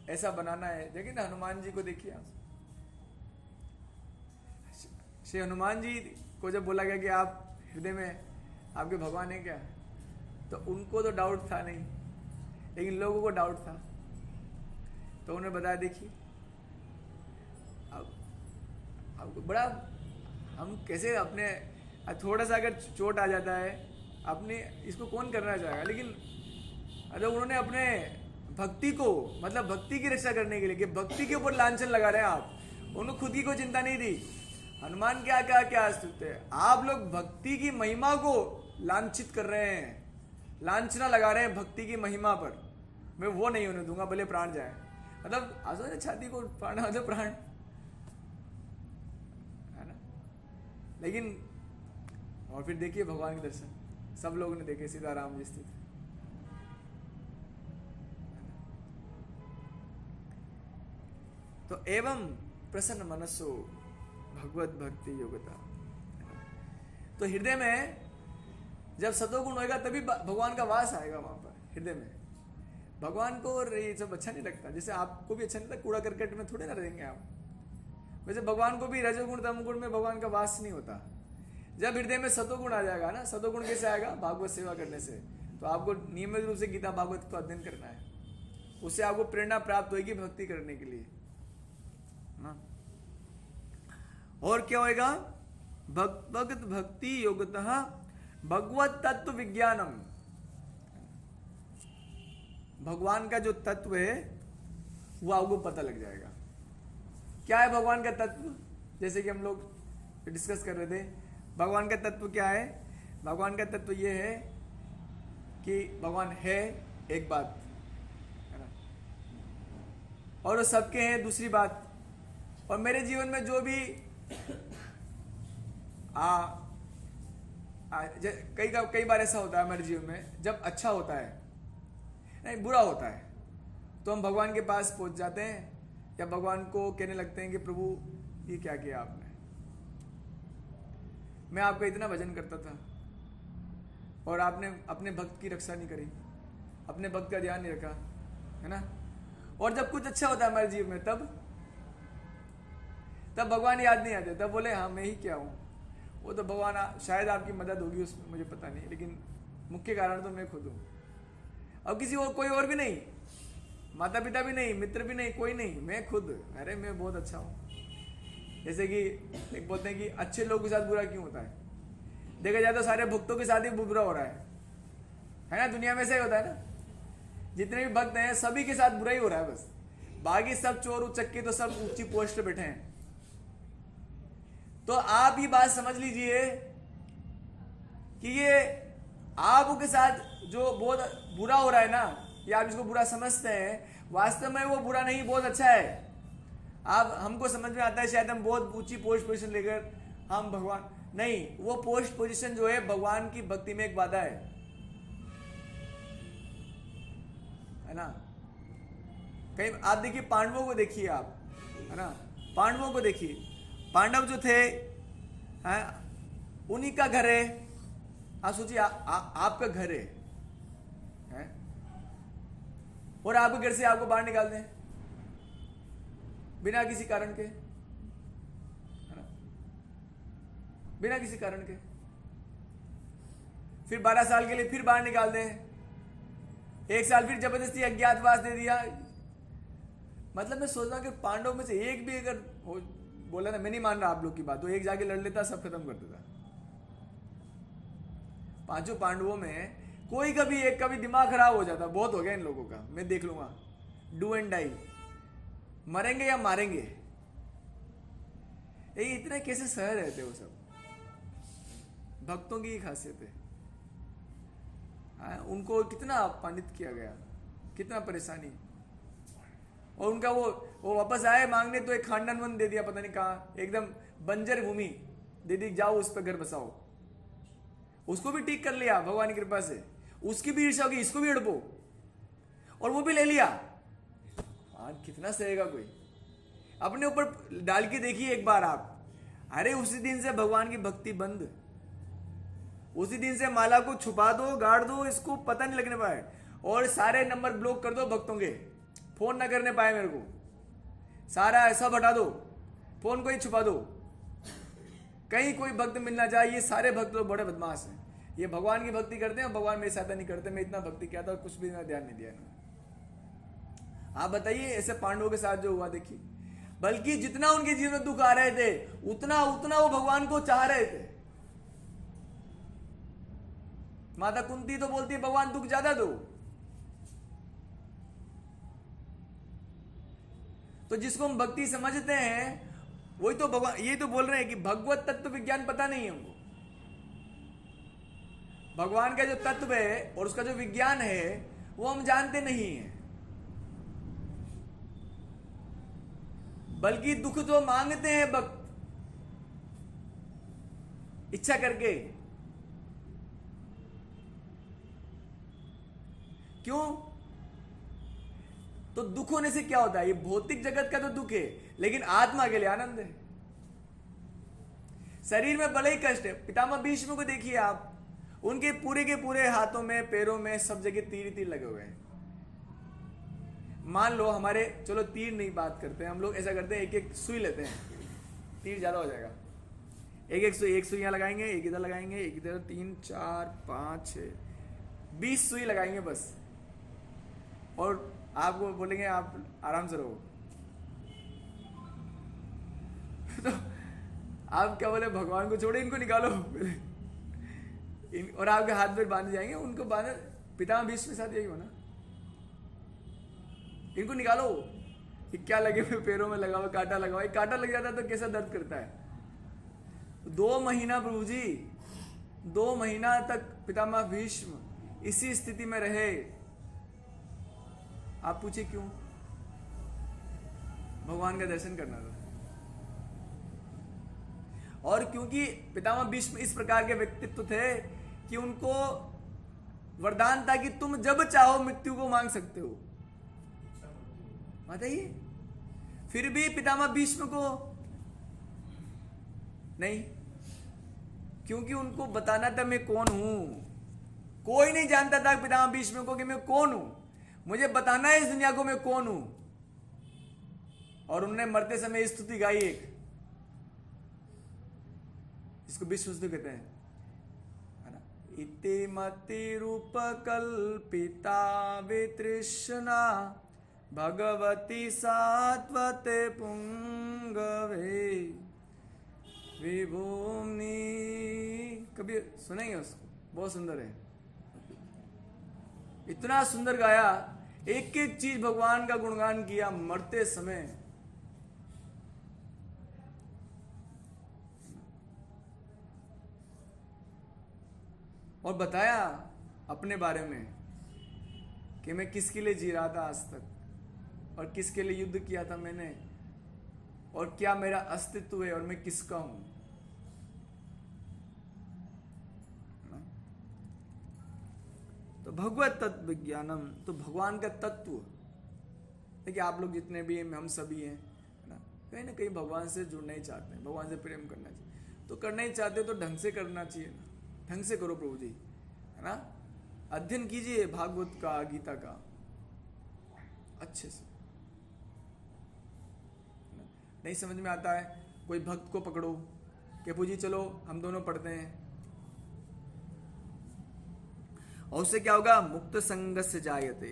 ऐसा बनाना है। देखिए ना, हनुमान जी को देखिए आप, श्री हनुमान जी को जब बोला गया कि आप हृदय में आपके भगवान है क्या, तो उनको तो डाउट था नहीं, लेकिन लोगों को डाउट था। तो उन्हें बताया, देखिए अब बड़ा हम कैसे अपने, थोड़ा सा अगर चोट आ जाता है अपने, इसको कौन करना चाहेगा। लेकिन अगर उन्होंने अपने भक्ति को, मतलब भक्ति की रक्षा करने के लिए, कि भक्ति के ऊपर लांछन लगा रहे हैं आप, उन्होंने खुद की कोई चिंता नहीं दी। हनुमान क्या क्या क्या अस्तित्व है, आप लोग भक्ति की महिमा को लांछित कर रहे हैं, लांछना लगा रहे हैं भक्ति की महिमा पर, मैं वो नहीं होने दूंगा, भले प्राण जाए। मतलब आसो छाती को फाड़ना मतलब प्राण, है ना। लेकिन और फिर देखिए भगवान के दर्शन सब लोगों ने देखे, सीताराम जी स्थित। तो एवं प्रसन्न मनसो भगवत भक्ति योग्यता। तो हृदय में जब सतोगुण होएगा तभी भगवान का वास आएगा वहां पर हृदय में। भगवान को ये सब अच्छा नहीं लगता, जैसे आपको भी अच्छा नहीं लगता, कूड़ा करकट में थोड़े ना रहेंगे आप, वैसे भगवान को भी रजोगुण तमोगुण में भगवान का वास नहीं होता। जब हृदय में सतोगुण आ जाएगा ना, सतोगुण कैसे आएगा, भागवत सेवा करने से। तो आपको नियमित रूप से गीता भागवत का अध्ययन करना है, उससे आपको प्रेरणा प्राप्त होगी भक्ति करने के लिए ना। और क्या होएगा, भगवत भक्ति योगतः भगवत तत्व विज्ञानम। भगवान का जो तत्व है वो आपको पता लग जाएगा। क्या है भगवान का तत्व, जैसे कि हम लोग डिस्कस कर रहे थे, भगवान का तत्व क्या है। भगवान का तत्व ये है कि भगवान है एक बात, है ना, और वो सबके हैं दूसरी बात। और मेरे जीवन में जो भी कई बार ऐसा होता है हमारे जीवन में, जब अच्छा होता है नहीं बुरा होता है तो हम भगवान के पास पहुंच जाते हैं या भगवान को कहने लगते हैं कि प्रभु ये क्या किया आपने, मैं आपका इतना भजन करता था और आपने अपने भक्त की रक्षा नहीं करी, अपने भक्त का ध्यान नहीं रखा, है ना। और जब कुछ अच्छा होता है हमारे जीवन में तब भगवान याद नहीं आते, तब बोले हाँ मैं ही क्या हूँ, वो तो भगवान शायद आपकी मदद होगी उसमें, मुझे पता नहीं, लेकिन मुख्य कारण तो मैं खुद हूँ। अब किसी और कोई और भी नहीं, माता पिता भी नहीं, मित्र भी नहीं, कोई नहीं, मैं खुद, अरे मैं बहुत अच्छा हूँ। जैसे कि एक बोलते हैं कि अच्छे लोगों के साथ बुरा क्यों होता है, देखा जाए तो सारे भक्तों के साथ ही बुरा हो रहा है ना, दुनिया में से ही होता है ना, जितने भी भक्त हैं सभी के साथ बुरा ही हो रहा है, बस बाकी सब चोर उचक्के तो सब ऊंची पोस्ट पे बैठे हैं। तो आप ये बात समझ लीजिए कि ये आपके साथ जो बहुत बुरा हो रहा है ना, ये आप इसको बुरा समझते हैं, वास्तव में वो बुरा नहीं, बहुत अच्छा है। आप हमको समझ में आता है शायद हम बहुत ऊंची पोस्ट पोजीशन लेकर हम भगवान, नहीं, वो पोस्ट पोजीशन जो है भगवान की भक्ति में एक बाधा है ना। कहीं आप देखिए पांडवों को देखिए आप, है ना, पांडवों को देखिए, पांडव जो थे उन्हीं का घर है, आप सोचिए आपका घर है और आपके घर से आपको बाहर निकाल दें बिना किसी कारण के, है ना, बिना किसी कारण के, फिर 12 साल के लिए फिर बाहर निकाल दें, 1 साल फिर जबरदस्ती अज्ञातवास दे दिया। मतलब मैं सोच रहा हूं कि पांडव में से एक भी अगर बोला ना, मैं नहीं मान रहा आप लोग की बात, तो एक जाके लड़ लेता, सब खत्म कर देता। 5 पांडवों में कोई कभी एक का भी दिमाग खराब हो जाता, बहुत हो गया इन लोगों का, मैं देख लूंगा, डू एंड डाई, मरेंगे या मारेंगे। ये इतने कैसे सह रहते वो सब, भक्तों की खासियत है। उनको कितना अपमानित किया गया, कितना परेशानी, और उनका वो वापस आए मांगने तो एक खानदान वन दे दिया, पता नहीं कहाँ, एकदम बंजर भूमि दे दी, जाओ उस पर घर बसाओ। उसको भी ठीक कर लिया भगवान की कृपा से, उसकी भी ईर्ष्या होगी, इसको भी हड़पो, और वो भी ले लिया। कितना सहेगा कोई, अपने ऊपर डाल के देखिए एक बार आप। अरे उसी दिन से भगवान की भक्ति बंद, उसी दिन से माला को छुपा दो, गाड़ दो, इसको पता नहीं लगने पाए, और सारे नंबर ब्लॉक कर दो भक्तों के, फोन ना करने पाए मेरे को, सारा ऐसा हटा दो, फोन को ही छुपा दो, कहीं कोई भक्त मिलना जाए। ये सारे भक्त लोग बड़े बदमाश हैं, ये भगवान की भक्ति करते हैं, भगवान मेरे साथ नहीं करते, मैं इतना भक्ति किया था कुछ भी ध्यान नहीं दिया इन्होंने। आप बताइए ऐसे पांडवों के साथ जो हुआ देखिए, बल्कि जितना उनके जीवन में दुख आ रहे थे उतना वो भगवान को चाह रहे थे। माता कुंती तो बोलती है भगवान दुख ज्यादा दो, तो जिसको हम भक्ति समझते हैं वही तो भगवान, ये तो बोल रहे हैं कि भगवत तत्व विज्ञान पता नहीं है हमको, भगवान का जो तत्व है और उसका जो विज्ञान है वो हम जानते नहीं है, बल्कि दुख जो मांगते हैं भक्त इच्छा करके। क्यों? तो दुख होने से क्या होता है, ये भौतिक जगत का तो दुख है, लेकिन आत्मा के लिए आनंद है। शरीर में भले ही कष्ट है, पितामह भीष्म को देखिए आप, उनके पूरे के पूरे हाथों में पैरों में सब जगह तीर तीर लगे हुए हैं। मान लो हमारे, चलो तीर नहीं बात करते हैं हम लोग, ऐसा करते हैं एक एक सुई लेते हैं, तीर ज्यादा हो जाएगा, एक सुई यहां लगाएंगे, एक इधर लगाएंगे, एक इधर, 3 4 5 6 20 सुई लगाएंगे बस, और आपको बोलेंगे आप आराम से रहो। तो आप क्या बोले, भगवान को छोड़े, इनको निकालो और आपके हाथ में बांध जाएंगे, उनको बांधे, पितामह भीष्म के साथ यही होना, इनको निकालो। कि क्या लगे हुए पैरों में लगा हुआ, कांटा लगा हुआ, कांटा लग जाता है तो कैसा दर्द करता है। 2 महीना प्रभु जी, 2 महीना तक पितामह भीष्म इसी स्थिति में रहे। आप पूछिए क्यों? भगवान का दर्शन करना था। और क्योंकि पितामह भीष्म इस प्रकार के व्यक्तित्व थे कि उनको वरदान था कि तुम जब चाहो मृत्यु को मांग सकते हो। बताइए, फिर भी पितामह भीष्म को नहीं, क्योंकि उनको बताना था मैं कौन हूं। कोई नहीं जानता था पितामह भीष्म को कि मैं कौन हूं, मुझे बताना है इस दुनिया को मैं कौन हूं। और उन्होंने मरते समय स्तुति गाई एक, इसको विश्व स्तुति कहते हैं, है ना। इति मति रूप कल्पिता वितृष्णा भगवती सात्वते पुंगवे विभूमि। कभी सुनेंगे उसको, बहुत सुंदर है, इतना सुंदर गाया, एक एक चीज भगवान का गुणगान किया मरते समय। और बताया अपने बारे में कि मैं किसके लिए जी रहा था आज तक, और किसके लिए युद्ध किया था मैंने, और क्या मेरा अस्तित्व है और मैं किसका हूं। तो भगवत तत्व विज्ञानम, तो भगवान का तत्व। देखिए आप लोग जितने भी हैं, हम सभी हैं, है ना कहीं भगवान से जुड़ना ही चाहते हैं, भगवान से प्रेम करना चाहिए। तो करना ही चाहते हो तो ढंग से करना चाहिए ना, ढंग से करो प्रभु जी, है ना। अध्ययन कीजिए भागवत का, गीता का अच्छे से। नहीं समझ में आता है, कोई भक्त को पकड़ो कि प्रभु जी चलो हम दोनों पढ़ते हैं, और उससे क्या होगा, मुक्त संग से जायते।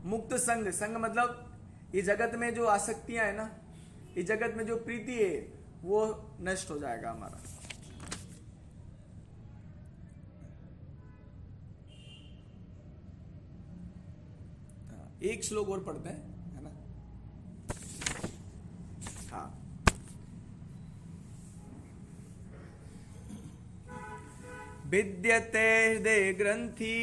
मुक्त संग, संग मतलब ये जगत में जो आसक्तियां है ना, ये जगत में जो प्रीति है वो नष्ट हो जाएगा हमारा। एक श्लोक और पढ़ते हैं, है ना। हाँ, विद्यते हृदय ग्रंथि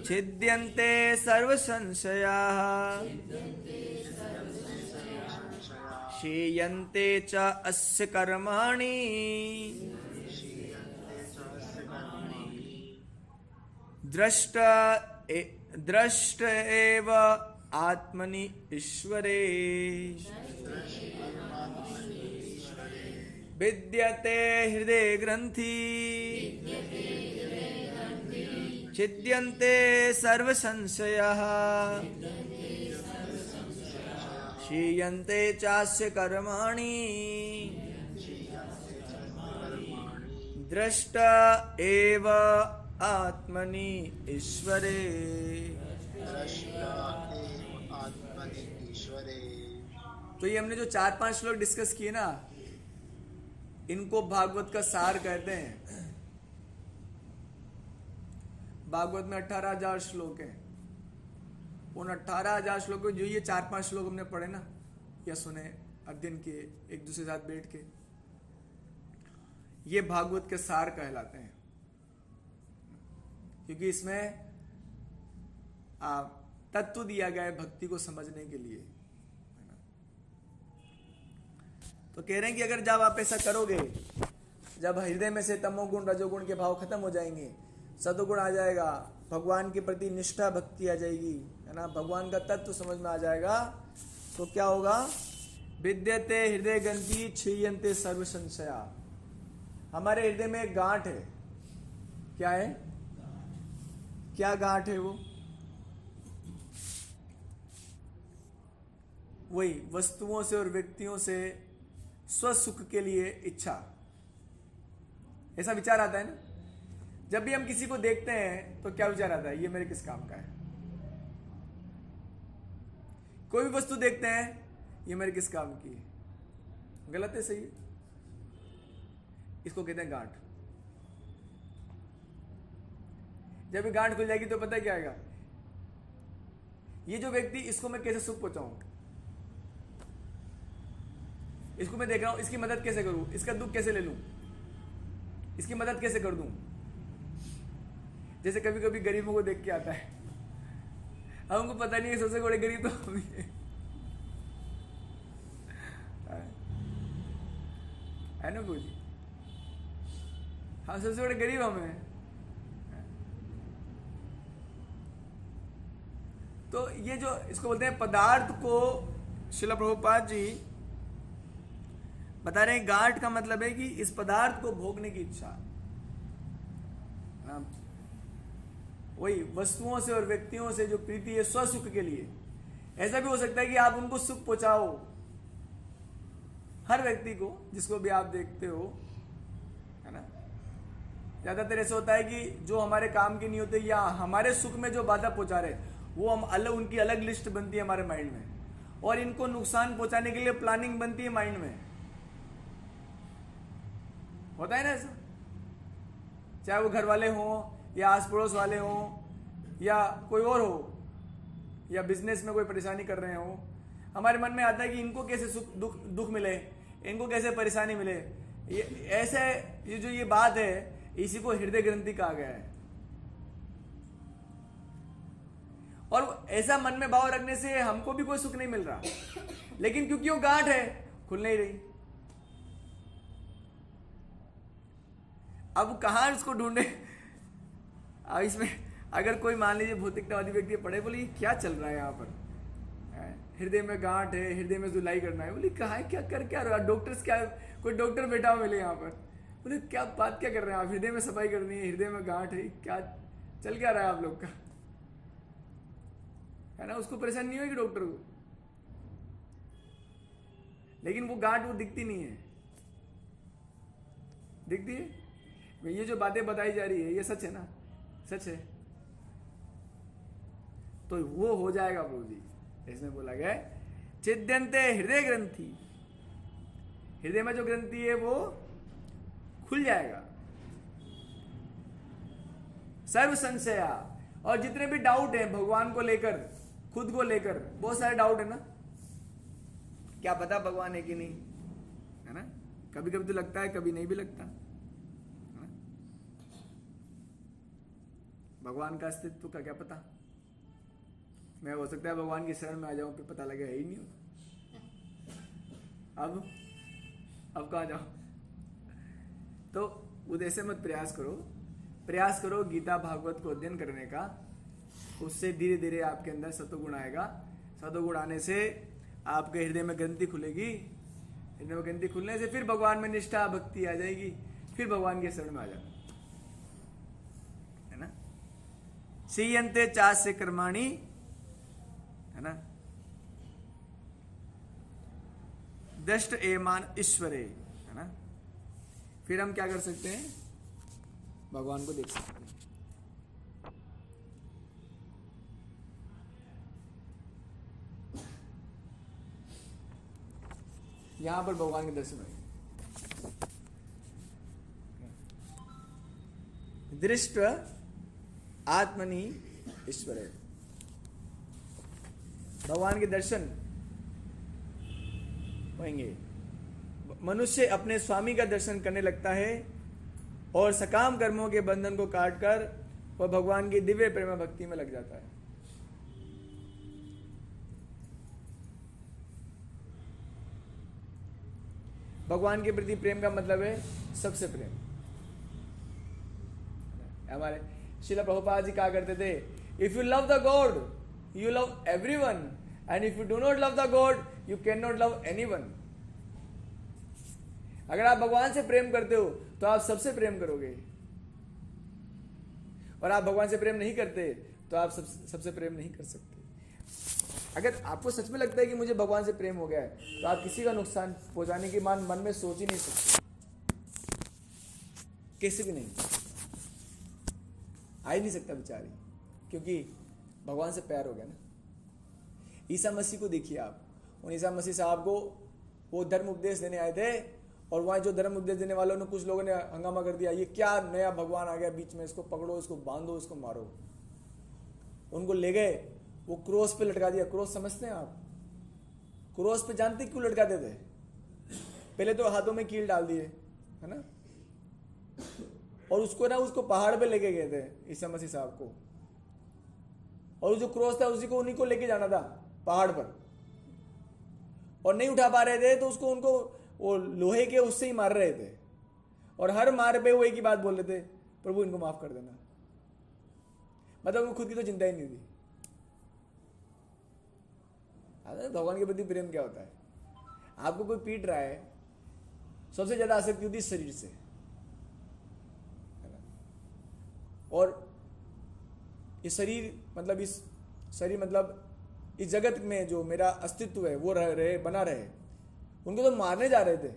छिद्यन्ते सर्व संशयाः क्षीयन्ते च अस्य कर्माणि दृष्ट एव आत्मनि ईश्वरे। विद्यते हृदय ग्रंथि छिद्यन्ते सर्व संशयाः क्षीयन्ते चास्य कर्माणि दृष्ट एव आत्मनि ईश्वरे। तो ये हमने जो 4-5 श्लोक डिस्कस किए ना, इनको भागवत का सार कहते हैं। भागवत में 18,000 श्लोक हैं। उन 18,000 श्लोकों जो ये 4-5 श्लोक हमने पढ़े ना, या सुने, अध्ययन किए एक दूसरे साथ बैठ के, ये भागवत के सार कहलाते हैं। क्योंकि इसमें तत्व दिया गया है भक्ति को समझने के लिए। तो कह रहे हैं कि अगर जब आप ऐसा करोगे, जब हृदय में से तमोगुण रजोगुण के भाव खत्म हो जाएंगे, सतोगुण आ जाएगा, भगवान के प्रति निष्ठा भक्ति आ जाएगी, है ना, भगवान का तत्व समझ में आ जाएगा, तो क्या होगा, विद्यते हृदय ग्रंथि क्षीयन्ते सर्व संशया। हमारे हृदय में एक गांठ है। क्या है? क्या गांठ है वो? वही वस्तुओं से और व्यक्तियों से स्वसुख के लिए इच्छा। ऐसा विचार आता है ना, जब भी हम किसी को देखते हैं तो क्या विचार आता है, ये मेरे किस काम का है। कोई भी वस्तु देखते हैं, ये मेरे किस काम की है। गलत है, सही है? इसको कहते हैं गांठ। जब ये गांठ खुल जाएगी तो पता है क्या आएगा, ये जो व्यक्ति, इसको मैं कैसे सुख पहुंचाऊं, इसको मैं देख रहा हूं, इसकी मदद कैसे करूं, इसका दुख कैसे ले लूं, इसकी मदद कैसे कर दूं। जैसे कभी कभी गरीबों को देख के आता है, अब उनको पता नहीं है सबसे बड़े गरीब तो हम ही हैं। है ना प्रभु जी? हम सबसे बड़े गरीब हम हैं। तो ये जो इसको बोलते हैं पदार्थ को, श्रील प्रभुपाद जी बता रहे हैं गांठ का मतलब है कि इस पदार्थ को भोगने की इच्छा। वही वस्तुओं से और व्यक्तियों से जो प्रीति है स्वसुख के लिए। ऐसा भी हो सकता है कि आप उनको सुख पहुंचाओ, हर व्यक्ति को जिसको भी आप देखते हो, है ना। ज्यादातर ऐसा होता है कि जो हमारे काम के नहीं होते या हमारे सुख में जो बाधा पहुंचा रहे, वो हम अलग, उनकी अलग लिस्ट बनती है हमारे माइंड में, और इनको नुकसान पहुंचाने के लिए प्लानिंग बनती है माइंड में। होता है ना ऐसा, चाहे वो घर वाले हों या आस पड़ोस वाले हों या कोई और हो, या बिजनेस में कोई परेशानी कर रहे हो, हमारे मन में आता है कि इनको कैसे सुख दुख मिले, इनको कैसे परेशानी मिले। ये ऐसे, ये जो ये बात है, इसी को हृदय ग्रंथि कहा गया है। और ऐसा मन में भाव रखने से हमको भी कोई सुख नहीं मिल रहा, लेकिन क्योंकि वो गांठ है, खुल नहीं रही। अब कहां इसको ढूंढे? अब इसमें अगर कोई मान लीजिए भौतिकतावादी व्यक्ति पढ़े, बोले ये क्या चल रहा है यहाँ पर, हृदय में गांठ है, हृदय में धुलाई करना है। बोले कहाँ है, क्या कर क्या रहा? डॉक्टर्स क्या, कोई डॉक्टर बैठा हुआ मिले यहाँ पर, बोले क्या बात क्या कर रहे हैं आप, हृदय में सफाई करनी है, हृदय में गांठ है, क्या चल क्या रहा है आप लोग का, है ना। उसको परेशानी नहीं होगी डॉक्टर को, लेकिन वो गांठ वो दिखती नहीं है, दिखती है। ये जो बातें बताई जा रही है ये सच है ना, सच है, तो वो हो जाएगा प्रभु जी। इसमें बोला गया चिद्यंते हृदय ग्रंथि, हृदय में जो ग्रंथि है वो खुल जाएगा। सर्व संशया, और जितने भी डाउट है भगवान को लेकर, खुद को लेकर, बहुत सारे डाउट है ना, क्या पता भगवान है कि नहीं, है ना। कभी कभी तो लगता है, कभी नहीं भी लगता। भगवान का अस्तित्व का क्या पता, मैं हो सकता है भगवान की शरण में आ जाऊं, फिर पता लगे है ही नहीं। अब कहां जाओ? तो उदय से मत प्रयास करो गीता भागवत को अध्ययन करने का। उससे धीरे धीरे आपके अंदर सतोगुण आएगा। सतोगुण आने से आपके हृदय में ग्रंथि खुलेगी। हृदय में ग्रंथि खुलने से फिर भगवान में निष्ठा भक्ति आ जाएगी, फिर भगवान के शरण में आ जाना, है ना। सीयन्ते चास्य कर्माणि, है ना, दष्ट एमान ईश्वरे, है ना। फिर हम क्या कर सकते हैं? भगवान को देख सकते हैं। यहां पर भगवान के दर्शन होंगे। दृष्ट आत्मनि ईश्वरे, भगवान के दर्शन होंगे। मनुष्य अपने स्वामी का दर्शन करने लगता है और सकाम कर्मों के बंधन को काटकर वह भगवान की दिव्य प्रेम भक्ति में लग जाता है। भगवान के प्रति प्रेम का मतलब है सबसे प्रेम। हमारे श्रील प्रभुपाद जी कहा करते थे, if you love the God you love everyone, and if you do not love the God you can not love anyone. अगर आप भगवान से प्रेम करते हो तो आप सबसे प्रेम करोगे, और आप भगवान से प्रेम नहीं करते तो आप सबसे प्रेम नहीं कर सकते। अगर आपको सच में लगता है कि मुझे भगवान से प्रेम हो गया है, तो आप किसी का नुकसान पहुंचाने की मन में सोच ही नहीं सकते, कैसे भी नहीं, आ ही नहीं सकता बेचारी, क्योंकि भगवान से प्यार हो गया ना। ईसा मसीह को देखिए आप, उन ईसा मसीह साहब को वो धर्म उपदेश देने आए थे, और वहाँ जो धर्म उपदेश देने वालों ने, कुछ लोगों ने हंगामा कर दिया, ये क्या नया भगवान आ गया बीच में, इसको पकड़ो, इसको बांधो, इसको मारो। उनको ले गए, वो क्रॉस पे लटका दिया। क्रॉस समझते हैं आप? क्रॉस पे जानते क्यों लटकाते थे? पहले तो हाथों में कील डाल दिए, है ना, और उसको पहाड़ पे लेके गए थे ईसा मसीह साहब को, और जो क्रॉस था उन्हीं को लेके जाना था पहाड़ पर, और नहीं उठा पा रहे थे तो उनको वो लोहे के उससे ही मार रहे थे, और हर मार पे वो एक ही बात बोल रहे थे, प्रभु इनको माफ कर देना। मतलब उनको खुद की तो चिंता ही नहीं थी। भगवान के प्रति प्रेम क्या होता है? आपको कोई पीट रहा है, सबसे ज्यादा आसक्ति होती है शरीर से, और इस शरीर मतलब इस जगत में जो मेरा अस्तित्व है वो बना रहे। उनको तो मारने जा रहे थे,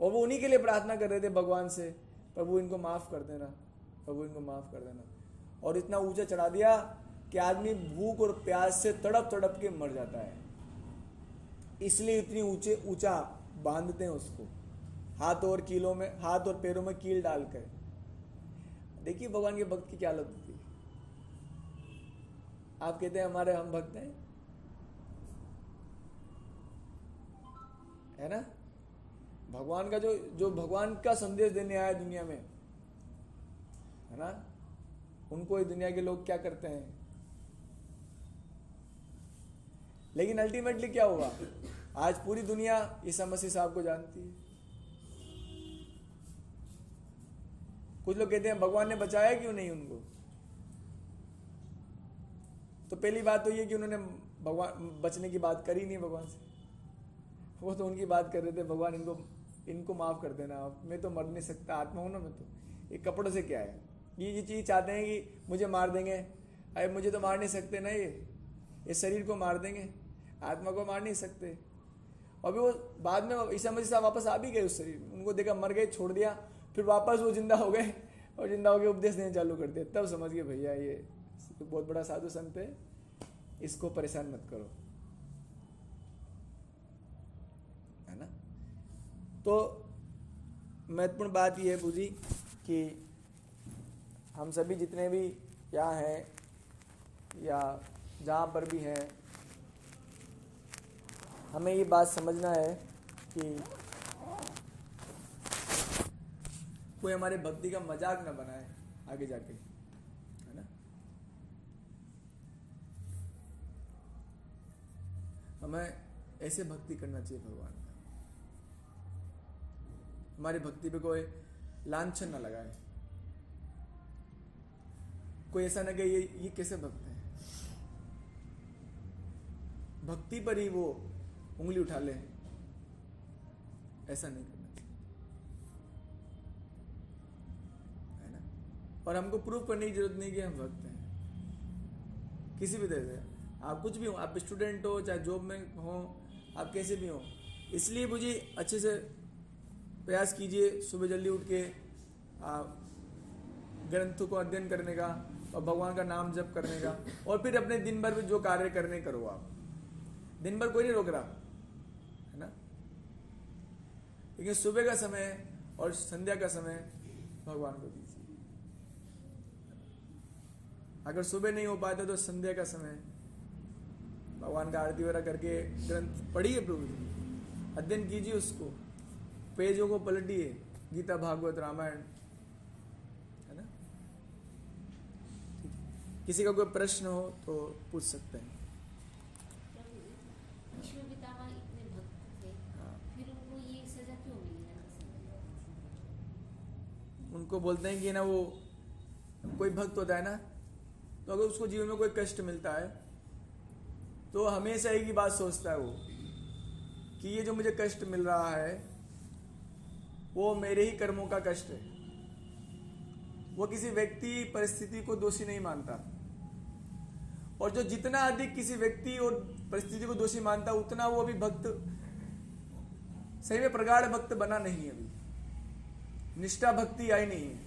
और वो उन्हीं के लिए प्रार्थना कर रहे थे भगवान से, प्रभु इनको माफ कर देना, प्रभु इनको माफ कर देना। और इतना ऊंचा चढ़ा दिया कि आदमी भूख और प्यास से तड़प तड़प के मर जाता है। इसलिए इतनी ऊंचा बांधते हैं उसको, हाथ और पैरों में कील डालकर। देखिए भगवान के भक्त की क्या हालत होती है। आप कहते हैं हमारे हम भक्त हैं, है ना? भगवान का जो भगवान का संदेश देने आया दुनिया में, है ना, उनको ये दुनिया के लोग क्या करते हैं। लेकिन अल्टीमेटली क्या हुआ? आज पूरी दुनिया ईसा मसीह साहब को जानती है। कुछ लोग कहते हैं भगवान ने बचाया क्यों नहीं उनको? तो पहली बात तो ये कि उन्होंने भगवान बचने की बात करी नहीं भगवान से। वो तो उनकी बात कर रहे थे, भगवान इनको माफ कर देना, आप, मैं तो मर नहीं सकता, आत्मा हूं ना मैं तो, ये कपड़ों से क्या है? ये चीज चाहते हैं कि मुझे मार देंगे। अरे मुझे तो मार नहीं सकते ना, ये शरीर को मार देंगे, आत्मा को मार नहीं सकते। अभी वो बाद में ईसा मसीह साहब वापस आ भी गए उस शरीर में, उनको देखा मर गए, छोड़ दिया, फिर वापस वो जिंदा हो गए, और जिंदा होकर उपदेश देने चालू कर दिया। तब समझ गए भैया ये तो बहुत बड़ा साधु संत है, इसको परेशान मत करो, है ना? तो महत्वपूर्ण बात यह है पूजी कि हम सभी जितने भी यहाँ हैं या जहाँ पर भी हैं, हमें ये बात समझना है कि कोई हमारे भक्ति का मजाक न बनाए आगे जाके, है ना? हमें ऐसे भक्ति करना चाहिए भगवान का, हमारी भक्ति पे कोई लांछन न लगाए, कोई ऐसा न कहे ये कैसे भक्त है, भक्ति पर ही वो उंगली उठा ले, ऐसा नहीं करना चाहिए, है ना? और हमको प्रूव करने की जरूरत नहीं कि हम भक्त हैं किसी भी तरह से। आप कुछ भी हो, आप स्टूडेंट हो, चाहे जॉब में हो, आप कैसे भी हो, इसलिए मुझे अच्छे से प्रयास कीजिए सुबह जल्दी उठ के ग्रंथों को अध्ययन करने का और भगवान का नाम जप करने का, और फिर अपने दिन भर में जो कार्य करने करो। आप दिन भर कोई नहीं रोक रहा, है ना? लेकिन सुबह का समय और संध्या का समय भगवान को दीजिए। अगर सुबह नहीं हो पाता तो संध्या का समय भगवान का आरती वगैरह करके ग्रंथ पढ़िए, प्रभु जी अध्ययन कीजिए, उसको पेजों को पलटिए, गीता भागवत रामायण, है ना? किसी का कोई प्रश्न हो तो पूछ सकते हैं। उनको बोलते हैं कि ना, वो कोई भक्त होता है ना, तो अगर उसको जीवन में कोई कष्ट मिलता है तो हमेशा एक ही बात सोचता है वो कि ये जो मुझे कष्ट मिल रहा है वो मेरे ही कर्मों का कष्ट है। वो किसी व्यक्ति परिस्थिति को दोषी नहीं मानता, और जो जितना अधिक किसी व्यक्ति और परिस्थिति को दोषी मानता उतना वो अभी भक्त सही में प्रगाढ़ भक्त बना नहीं है, अभी निष्ठा भक्ति आई नहीं है।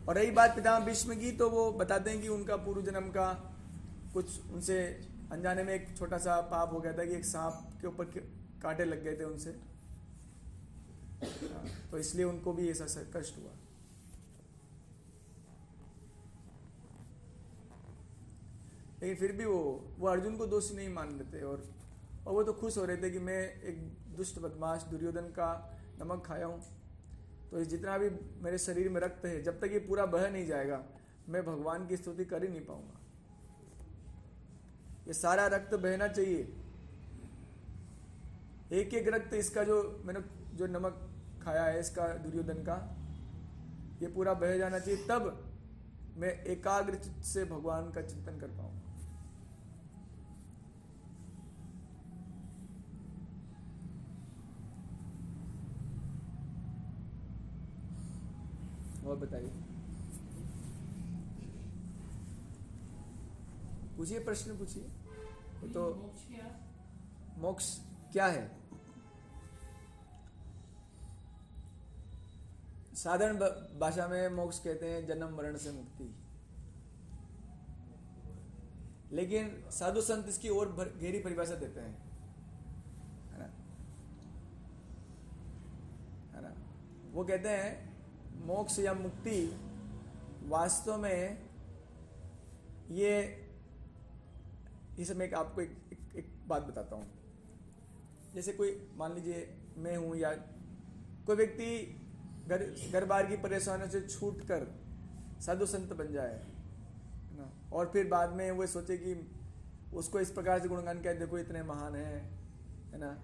और रही बात पितामह भीष्म की, तो वो बताते हैं कि उनका पूर्व जन्म का कुछ उनसे अनजाने में एक छोटा सा पाप हो गया था कि एक सांप के ऊपर कांटे लग गए थे उनसे, तो इसलिए उनको भी ऐसा कष्ट हुआ। लेकिन फिर भी वो अर्जुन को दोषी नहीं मान लेते, और वो तो खुश हो रहे थे कि मैं एक दुष्ट बदमाश दुर्योधन का नमक खाया हूँ, तो ये जितना भी मेरे शरीर में रक्त है, जब तक ये पूरा बह नहीं जाएगा मैं भगवान की स्तुति कर ही नहीं पाऊंगा। ये सारा रक्त बहना चाहिए, एक एक रक्त इसका जो मैंने जो नमक खाया है इसका, दुर्योधन का, ये पूरा बह जाना चाहिए, तब मैं एकाग्र चित्त से भगवान का चिंतन कर पाऊंगा। और बताइए, पूछिए, प्रश्न पूछिए। तो मोक्ष क्या है? साधारण भाषा में मोक्ष कहते हैं जन्म मरण से मुक्ति, लेकिन साधु संत इसकी और गहरी परिभाषा देते हैं, है ना, है ना। वो कहते हैं मोक्ष या मुक्ति वास्तव में ये सब मैं आपको एक बात बताता हूँ। जैसे कोई मान लीजिए मैं हूँ या कोई व्यक्ति घर बार की परेशानियों से छूटकर साधु संत बन जाए ना, और फिर बाद में वो सोचे कि उसको इस प्रकार से गुणगान किया, देखो इतने महान है ना,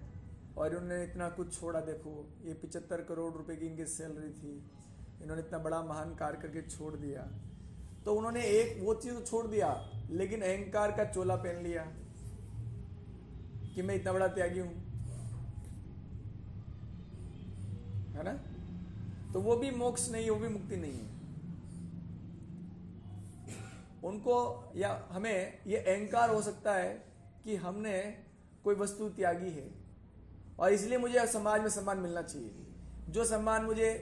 और उन्होंने इतना कुछ छोड़ा, देखो ये 75 करोड़ रुपए की इनकी सैलरी थी, इन्होंने इतना बड़ा महान कार्य करके छोड़ दिया। तो उन्होंने एक वो चीज तो छोड़ दिया, लेकिन अहंकार का चोला पहन लिया कि मैं इतना बड़ा त्यागी हूं, है ना। तो वो भी मोक्ष नहीं है, वो भी मुक्ति नहीं है। उनको या हमें ये अहंकार हो सकता है कि हमने कोई वस्तु त्यागी है और इसलिए मुझे समाज में सम्मान मिलना चाहिए। जो सम्मान मुझे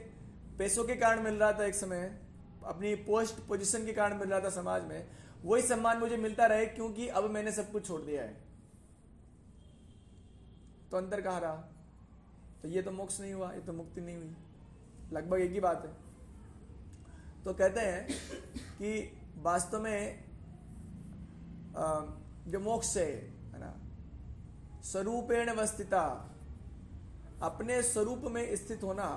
पैसों के कारण मिल रहा था एक समय, अपनी पोस्ट पोजीशन के कारण मिल रहा था समाज में, वही सम्मान मुझे मिलता रहे क्योंकि अब मैंने सब कुछ छोड़ दिया है। तो अंतर कहाँ रहा? तो ये तो मोक्ष नहीं हुआ, ये तो मुक्ति नहीं हुई, लगभग एक ही बात है। तो कहते हैं कि वास्तव में जो मोक्ष है ना, स्वरूपेण वस्थिता, अपने स्वरूप में स्थित होना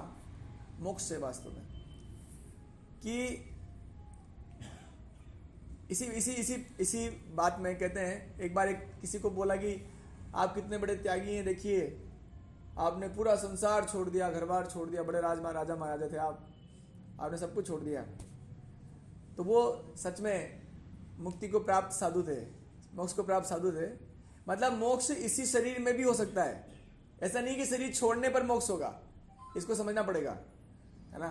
मोक्ष है वास्तव में। कि इसी बात में कहते हैं, एक बार किसी को बोला कि आप कितने बड़े त्यागी हैं, देखिए आपने पूरा संसार छोड़ दिया, घर बार छोड़ दिया, बड़े राजा महाराजा थे आपने सब कुछ छोड़ दिया। तो वो सच में मुक्ति को प्राप्त साधु थे, मोक्ष को प्राप्त साधु थे। मतलब मोक्ष इसी शरीर में भी हो सकता है, ऐसा नहीं कि शरीर छोड़ने पर मोक्ष होगा, इसको समझना पड़ेगा, है ना।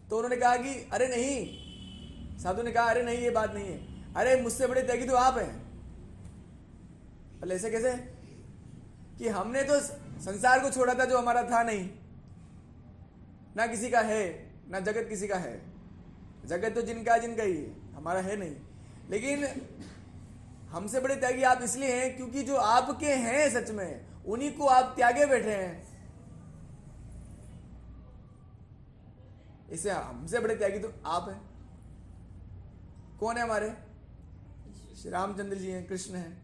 तो उन्होंने कहा कि अरे नहीं, साधु ने कहा अरे नहीं, ये बात नहीं है, अरे मुझसे बड़े त्यागी तो आप हैं। बोले ऐसे कैसे? कि हमने तो संसार को छोड़ा था जो हमारा था नहीं, ना किसी का है, ना जगत किसी का है, जगत तो जिनका ही है, हमारा है नहीं। लेकिन हमसे बड़े त्यागी आप इसलिए हैं क्योंकि जो आपके हैं सच में, उन्हीं को आप त्यागे बैठे हैं। इसे हमसे बड़े त्यागी तो आप हैं। कौन है हमारे? श्री रामचंद्र जी हैं, कृष्ण हैं,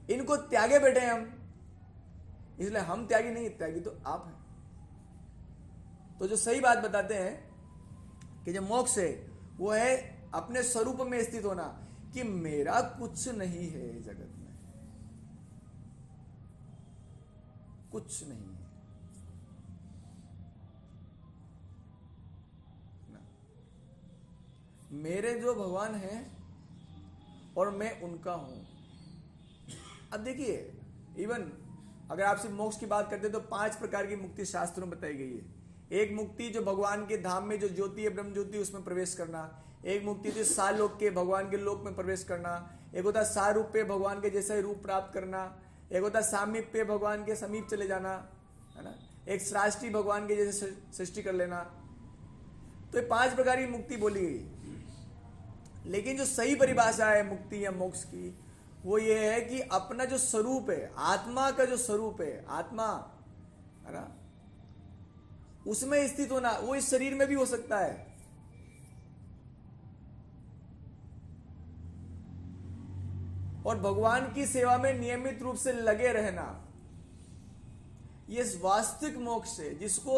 इनको त्यागे बैठे हैं हम, इसलिए हम त्यागी नहीं, त्यागी तो आप हैं। तो जो सही बात बताते हैं कि जो मोक्ष है वो है अपने स्वरूप में स्थित होना, कि मेरा कुछ नहीं है जगत में, कुछ नहीं है ना। मेरे जो भगवान हैं और मैं उनका हूं। अब देखिए, इवन अगर आपसे मोक्ष की बात करते तो 5 प्रकार की मुक्ति शास्त्रों में बताई गई है। एक मुक्ति जो भगवान के धाम में जो ज्योति है, ब्रह्म ज्योति, उसमें प्रवेश करना। एक मुक्ति जो सालोक के भगवान के लोक में प्रवेश करना। एक होता है सारूप्य, भगवान के जैसा ही रूप प्राप्त करना। एक होता है सामीप्य, भगवान के समीप चले जाना, है ना। एक सृष्टि, भगवान के जैसे सृष्टि कर लेना। तो ये 5 प्रकार की मुक्ति बोली गई। लेकिन जो सही परिभाषा है मुक्ति या मोक्ष की, वो ये है कि अपना जो स्वरूप है, आत्मा का जो स्वरूप है, आत्मा, है ना, उसमें स्थित होना। वो इस शरीर में भी हो सकता है, और भगवान की सेवा में नियमित रूप से लगे रहना, ये वास्तविक मोक्ष है, जिसको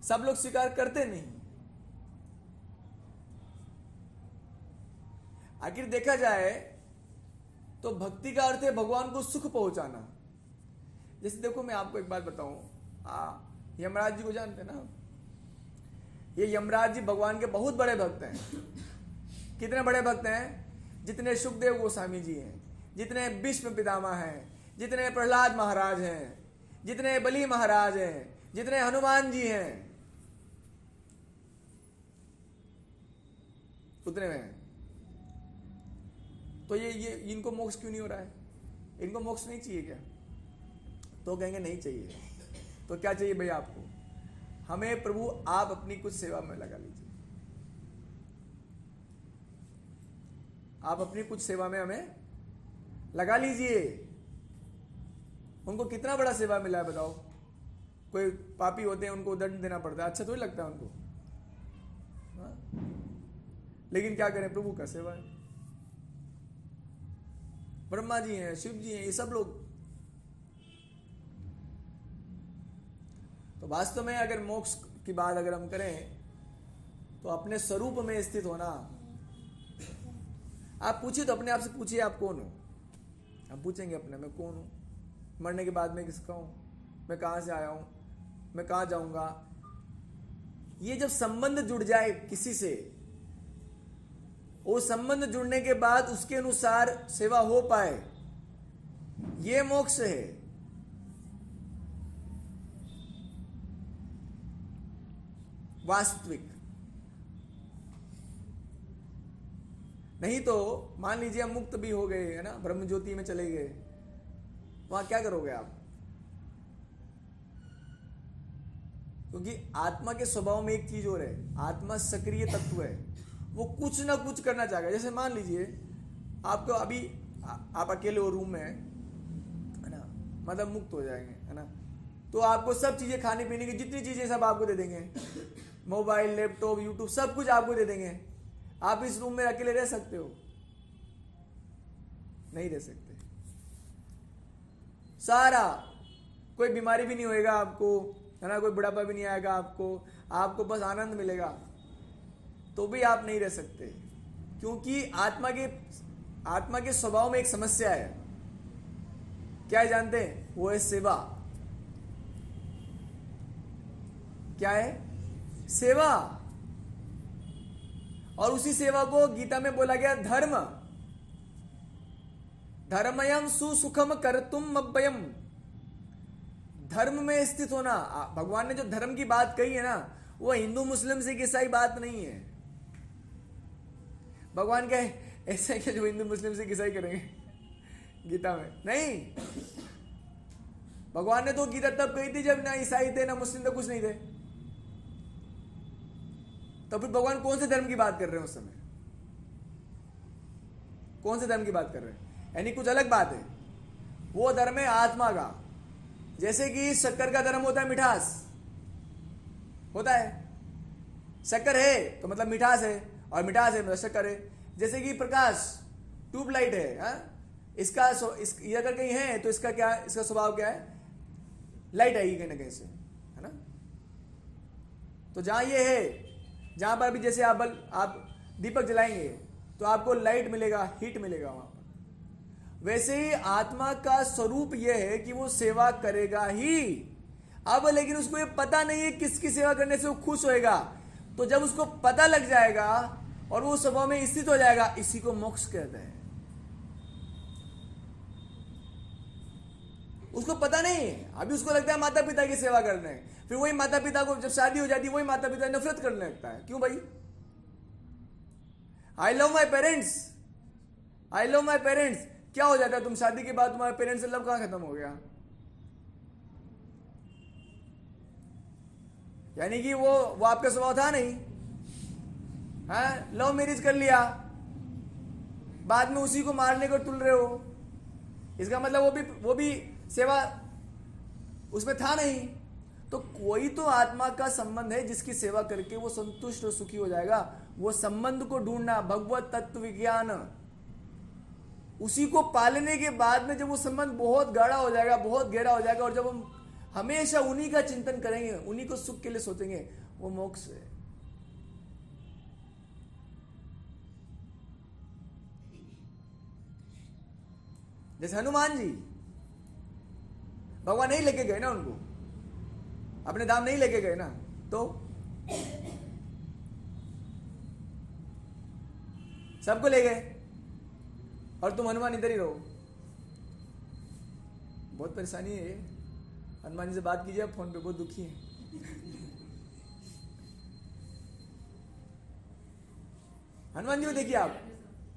सब लोग स्वीकार करते नहीं। आखिर देखा जाए तो भक्ति का अर्थ है भगवान को सुख पहुंचाना, जैसे देखो मैं आपको एक बात बताऊं, यमराज जी को जानते हैं ना? ये यमराज जी भगवान के बहुत बड़े भक्त हैं। कितने बड़े भक्त हैं? जितने सुखदेव गोस्वामी जी हैं, जितने भीष्म पितामह हैं, जितने प्रहलाद महाराज हैं, जितने बलि महाराज हैं, जितने हनुमान जी हैं, उतने में हैं। तो ये इनको मोक्ष क्यों नहीं हो रहा है? इनको मोक्ष नहीं चाहिए क्या? तो कहेंगे नहीं चाहिए। तो क्या चाहिए भैया आपको? हमें प्रभु आप अपनी कुछ सेवा में लगा लीजिए, आप अपनी कुछ सेवा में हमें लगा लीजिए। उनको कितना बड़ा सेवा मिला है बताओ? कोई पापी होते हैं उनको दंड देना पड़ता है, अच्छा थोड़ी लगता है उनको? हाँ? लेकिन क्या करें, प्रभु का सेवा है। ब्रह्मा जी हैं, शिव जी हैं, ये सब लोग। तो वास्तव में अगर मोक्ष की बात अगर हम करें तो अपने स्वरूप में स्थित होना। आप पूछिए तो अपने आप से पूछिए आप कौन हो? हम पूछेंगे अपने, मैं कौन हूं? मरने के बाद मैं किसका हूं? मैं कहां से आया हूं? मैं कहां जाऊंगा? ये जब संबंध जुड़ जाए किसी से, वो संबंध जुड़ने के बाद उसके अनुसार सेवा हो पाए, ये मोक्ष है। वास्तविक। नहीं तो मान लीजिए हम मुक्त भी हो गए, है ना, ब्रह्म ज्योति में चले गए, वहां क्या करोगे आप? क्योंकि आत्मा के स्वभाव में एक चीज और है, आत्मा सक्रिय तत्व है, वो कुछ ना कुछ करना चाहेगा। जैसे मान लीजिए आपको अभी आप अकेले हो रूम में, है ना, मतलब मुक्त हो जाएंगे, है ना, तो आपको सब चीजें खाने पीने की जितनी चीजें सब आपको दे देंगे, मोबाइल, लैपटॉप, यूट्यूब, सब कुछ आपको दे देंगे। आप इस रूम में अकेले रह सकते हो? नहीं रह सकते। सारा, कोई बीमारी भी नहीं होएगा आपको, है ना, कोई बुढ़ापा भी नहीं आएगा आपको बस आनंद मिलेगा, तो भी आप नहीं रह सकते। क्योंकि आत्मा के स्वभाव में एक समस्या है। क्या है जानते हैं? वो है सेवा। क्या है? सेवा। और उसी सेवा को गीता में बोला गया धर्म। धर्मयम सुसुखम कर्तुम अव्ययम। धर्म में स्थित होना। भगवान ने जो धर्म की बात कही है ना, वो हिंदू मुस्लिम सिख ईसाई बात नहीं है। भगवान कहे ऐसा है कि जो हिंदू मुस्लिम सिख ईसाई करेंगे गीता में? नहीं। भगवान ने तो गीता तब कही थी जब ना ईसाई थे ना मुस्लिम थे, कुछ नहीं थे। तो फिर भगवान कौन से धर्म की बात कर रहे हैं उस समय? कौन से धर्म की बात कर रहे हैं? यानी कुछ अलग बात है। वो धर्म है आत्मा का। जैसे कि शक्कर का धर्म होता है मिठास, होता है। शक्कर है तो मतलब मिठास है, और मिठास है मतलब शक्कर है। जैसे कि प्रकाश, ट्यूबलाइट है, हा? ये अगर कहीं है तो इसका क्या, इसका स्वभाव क्या है? लाइट आएगी कहीं ना कहीं से, है ना। तो जहां ये है, जहां पर अभी जैसे आप दीपक जलाएंगे तो आपको लाइट मिलेगा, हीट मिलेगा वहां पर। वैसे ही आत्मा का स्वरूप यह है कि वो सेवा करेगा ही। अब लेकिन उसको ये पता नहीं है किसकी सेवा करने से वो खुश होएगा। तो जब उसको पता लग जाएगा और वो स्वभाव में स्थित हो जाएगा, इसी को मोक्ष कहते हैं। उसको पता नहीं है, अभी उसको लगता है माता पिता की सेवा करना है। फिर वही माता पिता को जब शादी हो जाती है, वही माता पिता नफरत करने लगता है। क्यों भाई? I love my parents, I love my parents. क्या हो जाता है? तुम शादी के बाद तुम्हारे पेरेंट्स से लव कहां खत्म हो गया? यानी कि वो आपका स्वभाव था नहीं, हाँ, लव मैरिज कर लिया, बाद में उसी को मारने को तुल रहे हो। इसका मतलब वो भी सेवा उसमें था नहीं। तो कोई तो आत्मा का संबंध है जिसकी सेवा करके वो संतुष्ट और सुखी हो जाएगा। वो संबंध को ढूंढना, भगवत तत्व विज्ञान, उसी को पालने के बाद में जब वो संबंध बहुत गाढ़ा हो जाएगा, बहुत गहरा हो जाएगा, और जब हम हमेशा उन्हीं का चिंतन करेंगे, उन्हीं को सुख के लिए सोचेंगे, वो मोक्ष है। जैसे हनुमान जी, भगवान नहीं लेके गए ना उनको, अपने धाम नहीं लेके गए ना, तो सबको ले गए और तुम हनुमान इधर ही रहो। बहुत परेशानी है। हनुमान जी से बात कीजिए आप फोन पे, बहुत दुखी है। हनुमान जी को देखिए आप,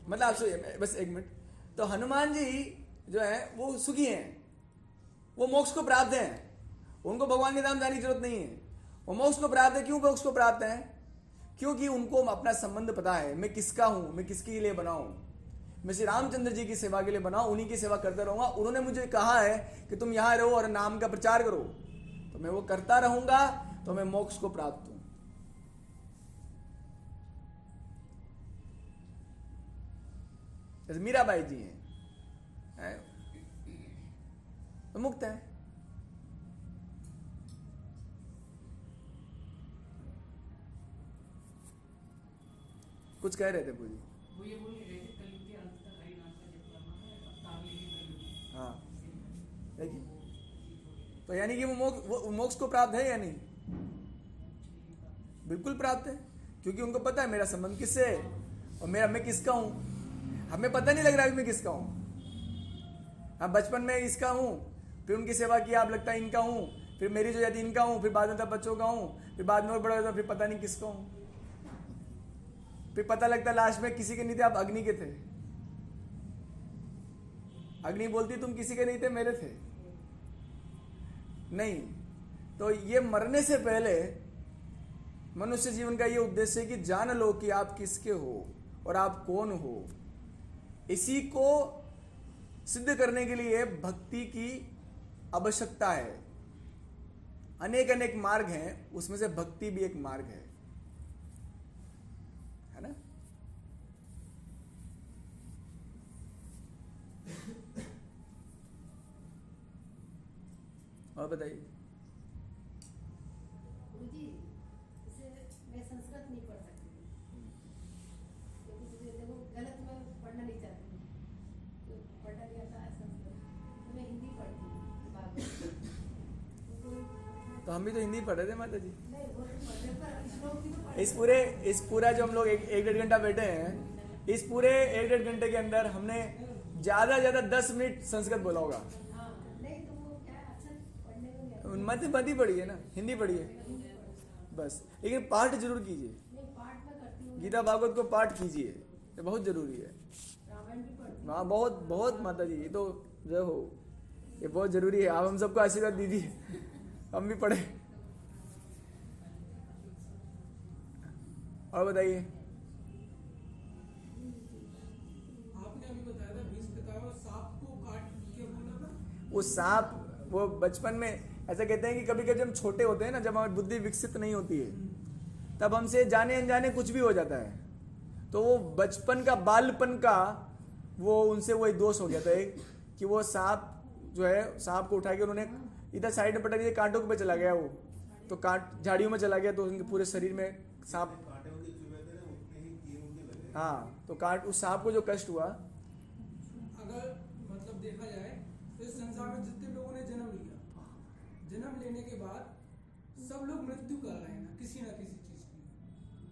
मतलब आप सोचिए बस एक मिनट, तो हनुमान जी जो है वो सुखी हैं, वो मोक्ष को प्राप्त हैं, उनको भगवान के धाम जाने की जरूरत नहीं है, वो मोक्ष को प्राप्त है। क्यों मोक्ष को प्राप्त है? क्योंकि उनको अपना संबंध पता है, मैं किसका हूं, मैं किसके लिए बना हूं। मैं श्री रामचंद्र जी की सेवा के लिए बना, उन्हीं की सेवा करता रहूंगा। उन्होंने मुझे कहा है कि तुम यहां रहो और नाम का प्रचार करो, तो मैं वो करता रहूंगा, तो मैं मोक्ष को प्राप्त हूं। जैसे मीराबाई जी हैं, तो मुक्त है। कुछ कह रहे थे पूजी? वो ये बोल रहे थे कलयुग के अंत तक हरि नाम का जप करना है, अब ताकि कलयुग। हाँ, देखिए, तो यानी कि वो मोक्ष को प्राप्त है या नहीं? बिल्कुल प्राप्त है, क्योंकि उनको पता है मेरा संबंध किससे है और मैं किसका हूं। हमें पता नहीं लग रहा है मैं किसका हूं। हाँ, बचपन में इसका हूं, फिर उनकी सेवा किया, अब लगता है इनका हूं, फिर मेरी जो जाति इनका हूं, फिर बाद में तब बच्चों का हूं, फिर बाद में और बड़ा होता फिर पता नहीं किसका हूं, फिर पता लगता लास्ट में किसी के नहीं थे, आप अग्नि के थे। अग्नि बोलती तुम किसी के नहीं थे, मेरे थे। नहीं, तो ये मरने से पहले मनुष्य जीवन का ये उद्देश्य है कि जान लो कि आप किसके हो और आप कौन हो। इसी को सिद्ध करने के लिए भक्ति की आवश्यकता है। अनेक अनेक मार्ग हैं, उसमें से भक्ति भी एक मार्ग है ना? और बताइए। गुरुजी, इसे मैं संस्कृत नहीं पढ़ सकती, क्योंकि देखो गलत मैं पढ़ना नहीं चाहती, तो पढ़ना नहीं आता है संस्कृत, तो मैं हिंदी पढ़ती हूँ। तो हम भी तो हिंदी पढ़ रहे थे माता जी। नहीं, वो तो पढ़ने पर श्लोक भी तो पढ़। इस पूरा जो हम लोग एक डेढ़ घंटा बैठे हैं, इस पूरे एक डेढ़ घंटे के अंदर हमने ज्यादा 10 मिनट संस्कृत बोला होगा। हाँ, नहीं तो वो क्या है, अक्सर पढ़ने को नहीं आता। मध्य पढ़ी है ना, हिंदी पढ़ी है बस, लेकिन पाठ जरूर कीजिए। नहीं, पाठ मैं करती हूँ। गीता भागवत को पाठ कीजिए, ये बहुत जरूरी है। रामायण भी पढ़ती हूँ। हाँ, बहुत बहुत माता जी, ये तो जो हो, ये बहुत जरूरी है। आप हम सबको आशीर्वाद दीजिए, हम भी पढ़े। और बताइए। आपने अभी बताया था भीष्म पितामह सांप को काट के बोला था। वो सांप, वो बचपन में ऐसा कहते हैं कि कभी कभी हम छोटे होते हैं ना, जब हमारी बुद्धि विकसित नहीं होती है, तब हमसे जाने अनजाने कुछ भी हो जाता है। तो वो बचपन का, बालपन का, वो उनसे वही दोष हो जाता है कि वो सांप जो है, सांप को उठा के उन्होंने इधर साइड में पटक दिया, कांटों पे चला गया वो, तो कांट झाड़ियों में चला गया, तो उनके पूरे शरीर में सांप। हाँ, तो कांट, उस सांप को जो कष्ट हुआ। अगर मतलब देखा जाए तो इस संसार में जितने लोगों ने जन्म लिया, जन्म लेने के बाद सब लोग मृत्यु कर रहे हैं ना किसी चीज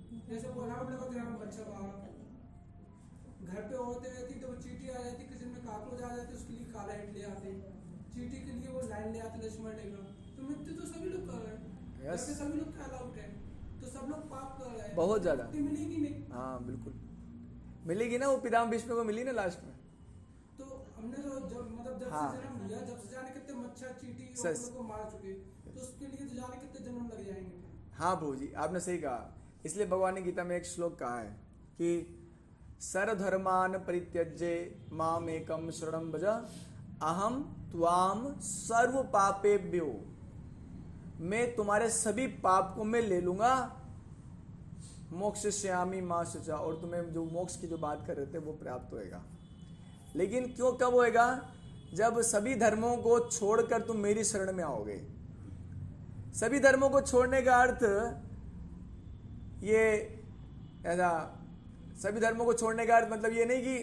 की। जैसे वो अलाउड लगा तेरा बच्चा बाहर घर पे औरतें रहती तो वो चींटी आ जाती, किचन में काकरोच आ जाते, उसके लिए काला हिट ले आते, चींटी के लिए वो लाइन ले आते लक्ष्मण टेलर। तो मृत्यु तो सभी लोग कर रहे हैं। यस, ऐसे सभी लोग का अलाउड है, तो सब लोग पाप कर रहे हैं, बहुत ज्यादा। मुक्ति मिलेगी नहीं। हाँ बिल्कुल मिलेगी ना, वो पितामह भीष्म को मिली ना लास्ट में। तो हमने तो जब हाँ। से जन्म लिया, जब से जाने कितने मच्छर चींटी और सस। लोगों को मार चुके, तो उसके लिए तो जाने कितने जन्म लग जाएंगे। हाँ प्रभु जी, आपने सही कहा। इसलिए भगवान ने गीता में एक श्लोक कहा है कि सर्वधर्मान परित्यज्य माम एकम शरणम भज अहम त्वाम सर्व पापेभ्यो, मैं तुम्हारे सभी पाप को मैं ले लूंगा, मोक्ष श्यामी मां शुचा, और तुम्हें जो मोक्ष की जो बात कर रहे थे वो प्राप्त होएगा। लेकिन क्यों, कब होएगा? जब सभी धर्मों को छोड़कर तुम मेरी शरण में आओगे। सभी धर्मों को छोड़ने का अर्थ ये ऐसा, सभी धर्मों को छोड़ने का अर्थ मतलब ये नहीं कि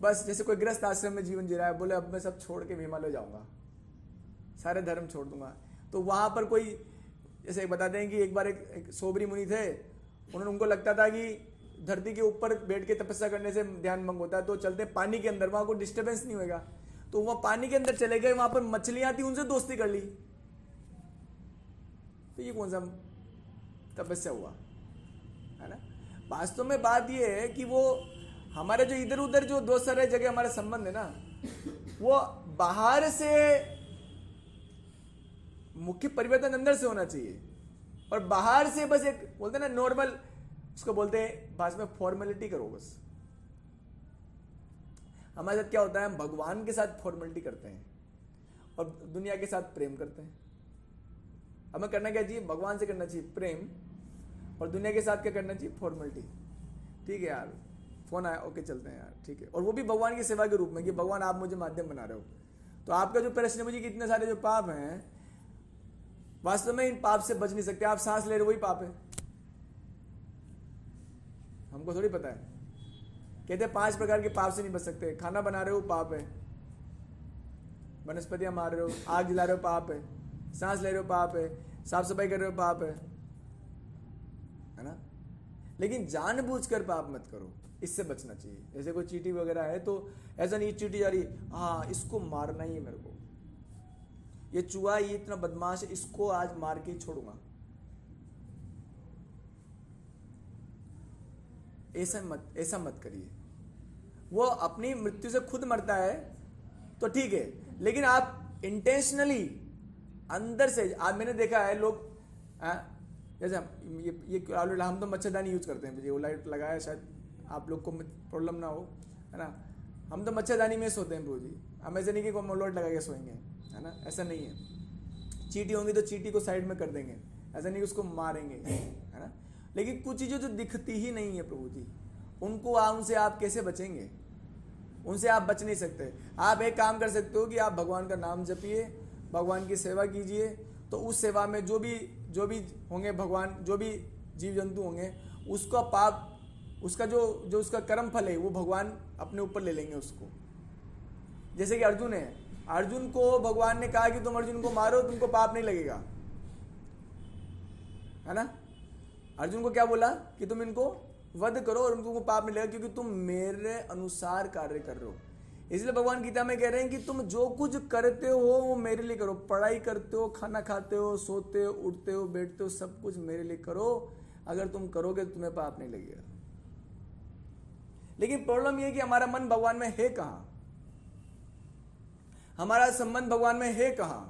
बस जैसे कोई गृहस्थ आश्रम में जीवन जी रहा है, बोले अब मैं सब छोड़ के हिमालय जाऊंगा, सारे धर्म छोड़ दूंगा। तो वहां पर कोई जैसे बताते हैं कि एक बार एक सोबरी मुनि थे, उनको लगता था कि धरती के ऊपर बैठ के तपस्या करने से ध्यान भंग होता है, तो चलते पानी के अंदर, वहां कोई डिस्टर्बेंस नहीं होगा, तो वह पानी के अंदर चले गए, वहां पर मछलियां थी, उनसे दोस्ती कर ली। तो ये कौन सा तपस्या हुआ, है ना। वास्तव में बात यह है कि वो हमारे जो इधर उधर जो दो सारे जगह हमारे संबंध है ना, वो बाहर से मुख्य परिवर्तन अंदर से होना चाहिए, और बाहर से बस एक बोलते हैं ना नॉर्मल, उसको बोलते हैं भाषा में फॉर्मेलिटी करो बस। हमारे साथ क्या होता है, हम भगवान के साथ फॉर्मेलिटी करते हैं और दुनिया के साथ प्रेम करते हैं। हमें करना क्या चाहिए, भगवान से करना चाहिए प्रेम, और दुनिया के साथ क्या करना चाहिए, फॉर्मेलिटी। ठीक है यार, फोन आया, ओके चलते हैं यार, ठीक है। और वो भी भगवान की सेवा के रूप में कि भगवान आप मुझे माध्यम बना रहे हो। तो आपका जो प्रश्न है मुझे कि इतने सारे जो पाप हैं, वास्तव में इन पाप से बच नहीं सकते। आप सांस ले रहे हो वही पाप है, हमको थोड़ी पता है। कहते हैं 5 प्रकार के पाप से नहीं बच सकते। खाना बना रहे हो पाप है, वनस्पतियां मार रहे हो, आग जला रहे हो पाप है, सांस ले रहे हो पाप है, साफ सफाई कर रहे हो पाप है ना। लेकिन जानबूझकर पाप मत करो, इससे बचना चाहिए। जैसे कोई चींटी वगैरह है तो ऐसा नहीं चींटी जा रही, हाँ इसको मारना ही है मेरे को, ये चूहा ये इतना बदमाश है, इसको आज मार के ही छोड़ूंगा, ऐसा मत करिए। वो अपनी मृत्यु से खुद मरता है तो ठीक है, लेकिन आप इंटेंशनली अंदर से, आप मैंने देखा है लोग जैसे ये हम तो मच्छरदानी यूज करते हैं, वो लाइट लगाया, शायद आप लोग को प्रॉब्लम ना हो, है ना। हम तो मच्छरदानी में सोते हैं प्रभु जी, हम ऐसे नहीं कि कोई मोलोट लगा के सोएंगे, है ना, ऐसा नहीं है। चींटी होंगी तो चींटी को साइड में कर देंगे, ऐसा नहीं कि उसको मारेंगे, है ना। लेकिन कुछ चीज़ें जो दिखती ही नहीं है प्रभु जी, उनसे आप कैसे बचेंगे, उनसे आप बच नहीं सकते। आप एक काम कर सकते हो कि आप भगवान का नाम जपिए, भगवान की सेवा कीजिए, तो उस सेवा में जो भी होंगे भगवान, जो भी जीव जंतु होंगे, उसका पाप, उसका जो उसका कर्म फल है वो भगवान अपने ऊपर ले लेंगे उसको। जैसे कि अर्जुन है, अर्जुन को भगवान ने कहा कि तुम अर्जुन को मारो, तुमको पाप नहीं लगेगा, है ना। अर्जुन को क्या बोला कि तुम इनको वध करो और उनको पाप नहीं लगेगा, क्योंकि तुम मेरे अनुसार कार्य कर रहे हो। इसलिए भगवान गीता में कह रहे हैं कि तुम जो कुछ करते हो वो मेरे लिए करो। पढ़ाई करते हो, खाना खाते हो, सोते हो, उठते हो, बैठते हो, सब कुछ मेरे लिए करो। अगर तुम करोगे तो तुम्हें पाप नहीं लगेगा। लेकिन प्रॉब्लम यह है कि हमारा मन भगवान में है कहां, हमारा संबंध भगवान में है कहां,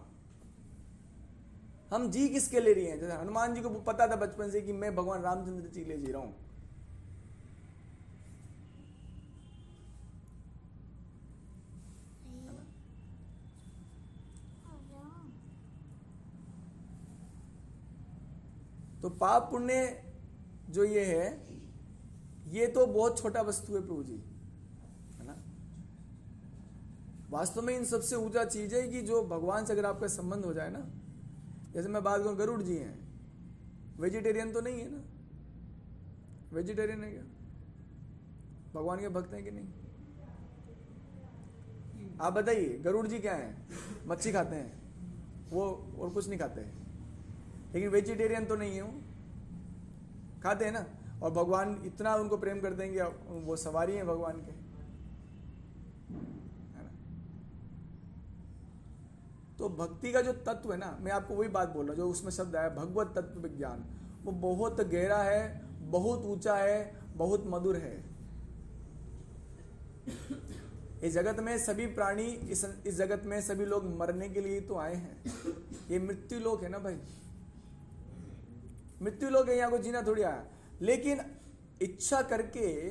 हम जी किसके ले रही हैं। जैसे हनुमान जी को पता था बचपन से कि मैं भगवान रामचंद्र जी के लिए जी रहा हूं। तो पाप पुण्य जो ये है, ये तो बहुत छोटा वस्तु है प्रभु जी, है ना। वास्तव में इन सबसे ऊंचा चीज है कि जो भगवान से अगर आपका संबंध हो जाए ना। जैसे मैं बात करूं, गरुड़ जी हैं, वेजिटेरियन तो नहीं है ना, वेजिटेरियन है क्या, भगवान के भक्त हैं कि नहीं, आप बताइए। गरुड़ जी क्या हैं, मच्छी खाते हैं वो, और कुछ नहीं खाते हैं, लेकिन वेजिटेरियन तो नहीं है, वो खाते हैं ना। और भगवान इतना उनको प्रेम कर देंगे, वो सवारी है भगवान के, है ना। तो भक्ति का जो तत्व है ना, मैं आपको वही बात बोल रहा हूं जो उसमें शब्द आया भगवत तत्व विज्ञान, वो बहुत गहरा है, बहुत ऊंचा है, बहुत मधुर है। इस जगत में सभी प्राणी, इस जगत में सभी लोग मरने के लिए तो आए हैं। ये मृत्यु लोक है ना भाई, मृत्यु लोग है, यहाँ को जीना थोड़ी आया। लेकिन इच्छा करके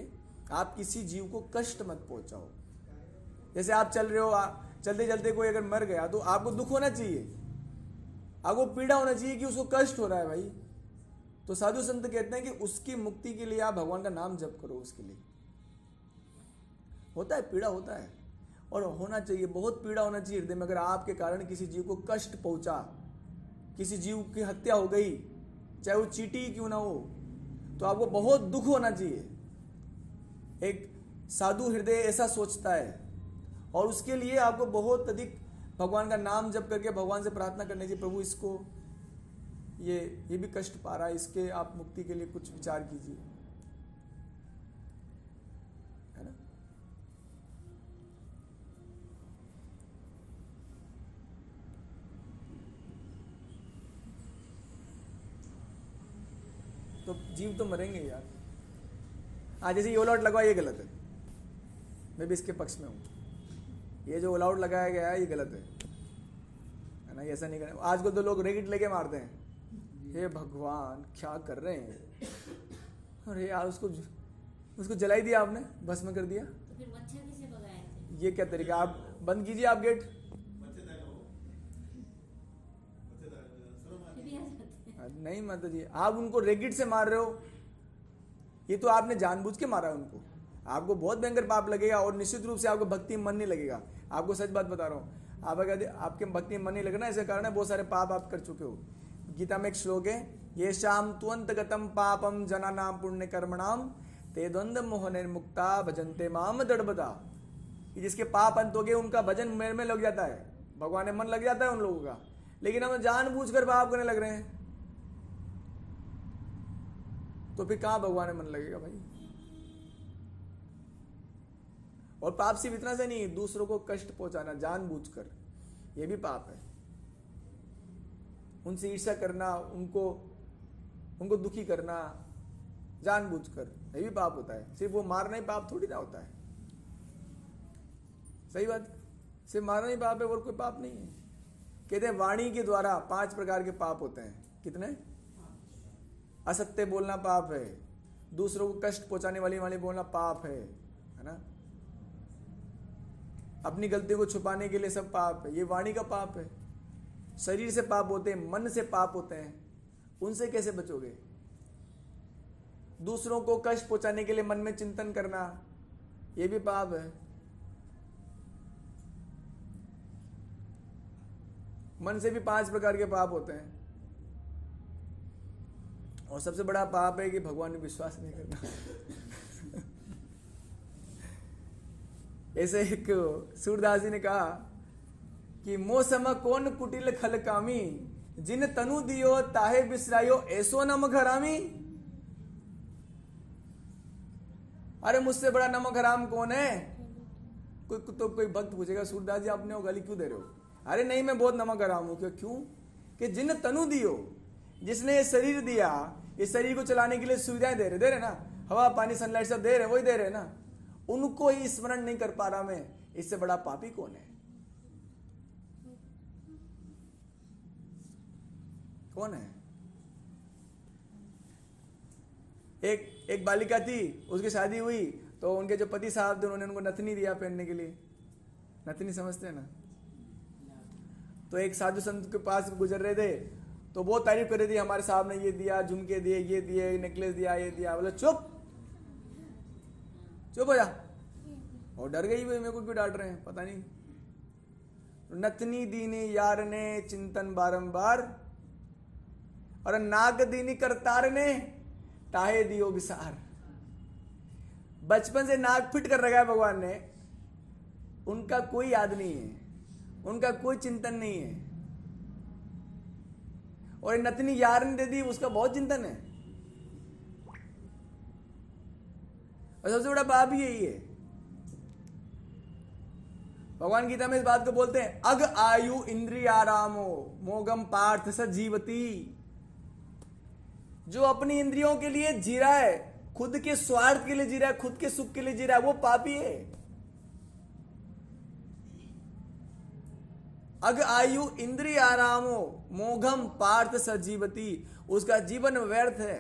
आप किसी जीव को कष्ट मत पहुंचाओ। जैसे आप चल रहे हो, चलते चलते कोई अगर मर गया तो आपको दुख होना चाहिए, आपको पीड़ा होना चाहिए कि उसको कष्ट हो रहा है भाई। तो साधु संत कहते हैं कि उसकी मुक्ति के लिए आप भगवान का नाम जप करो। उसके लिए होता है, पीड़ा होता है, और होना चाहिए, बहुत पीड़ा होना चाहिए हृदय में। अगर आपके कारण किसी जीव को कष्ट पहुंचा, किसी जीव की हत्या हो गई, चाहे वो चींटी क्यों ना हो, तो आपको बहुत दुख होना चाहिए। एक साधु हृदय ऐसा सोचता है, और उसके लिए आपको बहुत अधिक भगवान का नाम जप करके भगवान से प्रार्थना करनी चाहिए, प्रभु इसको ये भी कष्ट पा रहा है, इसके आप मुक्ति के लिए कुछ विचार कीजिए, है ना। तो जीव तो मरेंगे यार। हाँ, जैसे ये ऑल आउट लगवा, ये गलत है, मैं भी इसके पक्ष में हूँ। ये जो ऑल आउट लगाया गया है ये गलत है ना, ऐसा नहीं करना। आजकल तो लोग रेगिट लेके मारते हैं, हे भगवान क्या कर रहे हैं, अरे यार उसको जलाई दिया आपने, भस्म कर दिया, तो फिर मच्छर किसे भगाए थे? ये क्या तरीका। आप बंद कीजिए आप गेट, फिर भी आ जाते हैं। नहीं माता जी, आप उनको रेगिट से मार रहे हो, ये तो आपने जानबूझ के मारा है उनको। आपको बहुत भयंकर पाप लगेगा और निश्चित रूप से आपको भक्ति में मन नहीं लगेगा। आपको सच बात बता रहा हूँ, आप अगर आपके भक्ति में मन नहीं लगना, ऐसे कारण है बहुत सारे पाप आप कर चुके हो। गीता में एक श्लोक है, ये शाम तुअंत गतम पापम जनानाम पुण्य कर्मणाम ते द्वंद्व मोह निर्मुक्ता भजन्ते माम दृढ़बता। जिसके पाप अंत हो गए उनका भजन मेरे में लग जाता है, भगवान में मन लग जाता है उन लोगों का। लेकिन हम जानबूझकर पाप करने लग रहे हैं, तो फिर कहां भगवान में मन लगेगा भाई। और पाप सिर्फ इतना से नहीं, दूसरों को कष्ट पहुंचाना जानबूझकर, यह भी पाप है। उनसे ईर्ष्या करना, उनको दुखी करना जानबूझकर, यह भी पाप होता है। सिर्फ वो मारना ही पाप थोड़ी ना होता है, सही बात। सिर्फ मारना ही पाप है और कोई पाप नहीं है। कहते हैं वाणी के द्वारा 5 प्रकार के पाप होते हैं। कितने? असत्य बोलना पाप है, दूसरों को कष्ट पहुंचाने वाली बोलना पाप है ना। अपनी गलतियों को छुपाने के लिए सब पाप है, ये वाणी का पाप है। शरीर से पाप होते हैं, मन से पाप होते हैं, उनसे कैसे बचोगे? दूसरों को कष्ट पहुंचाने के लिए मन में चिंतन करना, यह भी पाप है। मन से भी 5 प्रकार के पाप होते हैं। और सबसे बड़ा पाप है कि भगवान में विश्वास नहीं करना। ऐसे एक सूरदास जी ने कहा कि मोसम कौन कुटिल खल कामी, जिन तनु दियो ताहे बिसरायो ऐसो नमक हरामी। अरे मुझसे बड़ा नमक हराम कौन है? कोई भक्त पूछेगा, सूरदास जी आपने वो गाली क्यों दे रहे हो? अरे नहीं, मैं बहुत नमक हराम हूं। क्यों? कि जिन तनु दियो, जिसने ये शरीर दिया, इस शरीर को चलाने के लिए सुविधाएं दे रहे ना, हवा पानी सनलाइट सब दे रहे, वही दे रहे ना, उनको ही स्मरण नहीं कर पा रहा मैं, इससे बड़ा पापी कौन है? कौन है? एक बालिका थी, उसकी शादी हुई तो उनके जो पति साहब थे उन्होंने उनको नथनी दिया पहनने के लिए। नथनी समझते हैं ना? तो एक साधु संत के पास गुजर रहे थे तो बहुत तारीफ कर रही थी, हमारे साहब ने ये दिया, झुमके दिए, ये दिए, नेकलेस दिया, ये दिया। बोले चुप हो जा। और डर गई, मेरे को क्यों डांट रहे हैं पता नहीं। नथनी दीनी यार ने चिंतन बारंबार, और नाग दीनी करतार ने ताहे दियो विसार। बचपन से नाग फिट कर रखा है भगवान ने, उनका कोई याद नहीं है, उनका कोई चिंतन नहीं है। और नतनी यार ने दे दी, उसका बहुत चिंतन है। और सबसे बड़ा पाप ही यही है। भगवान गीता में इस बात को बोलते हैं, अग आयु इंद्रियारामो मोगम पार्थ सजीवती। जो अपनी इंद्रियों के लिए जी रहा है, खुद के स्वार्थ के लिए जी रहा है, खुद के सुख के लिए जी रहा है, वो पापी है। अग आयु इंद्रिय आरामो मोघम पार्थ सजीवती, उसका जीवन व्यर्थ है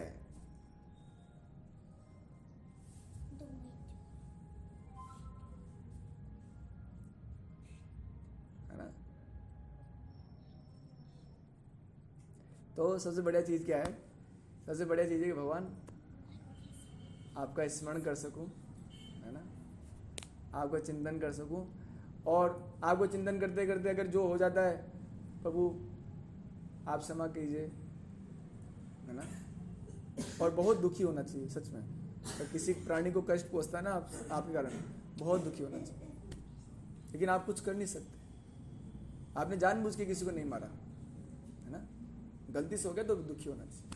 ना। तो सबसे बढ़िया चीज क्या है? सबसे बढ़िया चीज है कि भगवान आपका स्मरण कर सकूं, है ना, आपका चिंतन कर सकूं। और आपको चिंतन करते करते अगर जो हो जाता है, प्रभु आप क्षमा कीजिए, है ना। और बहुत दुखी होना चाहिए सच में। तो किसी प्राणी को कष्ट पहुंचता है ना आपके कारण, बहुत दुखी होना चाहिए, लेकिन आप कुछ कर नहीं सकते। आपने जानबूझ के किसी को नहीं मारा, है ना, गलती से हो गया तो दुखी होना चाहिए।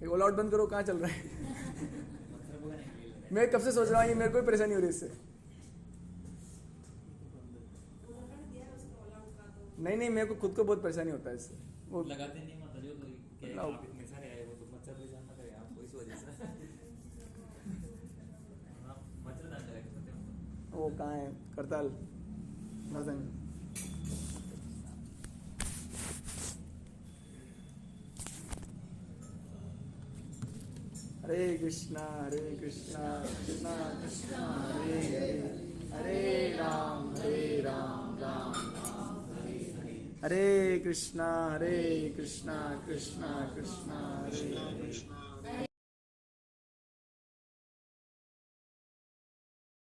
एक ऑल आउट बंद करो, कहाँ चल रहा है? मैं कब से सोच रहा हूँ, ये मेरे को भी परेशानी हो रही है इससे। नहीं नहीं, मेरे को खुद को बहुत परेशानी होता है इससे। वो लगाते नहीं माता जो तो क्या लाओ। आप इतने सारे आए हो तो मच्छर परेशान ना करे आपको इस वजह से। आप मच्छरदानी लगा के सोते हो। वो कहाँ है करताल नजंग। हरे कृष्णा कृष्णा कृष्णा हरे हरे, हरे राम राम राम हरे कृष्णा कृष्णा कृष्णा हरे हरे।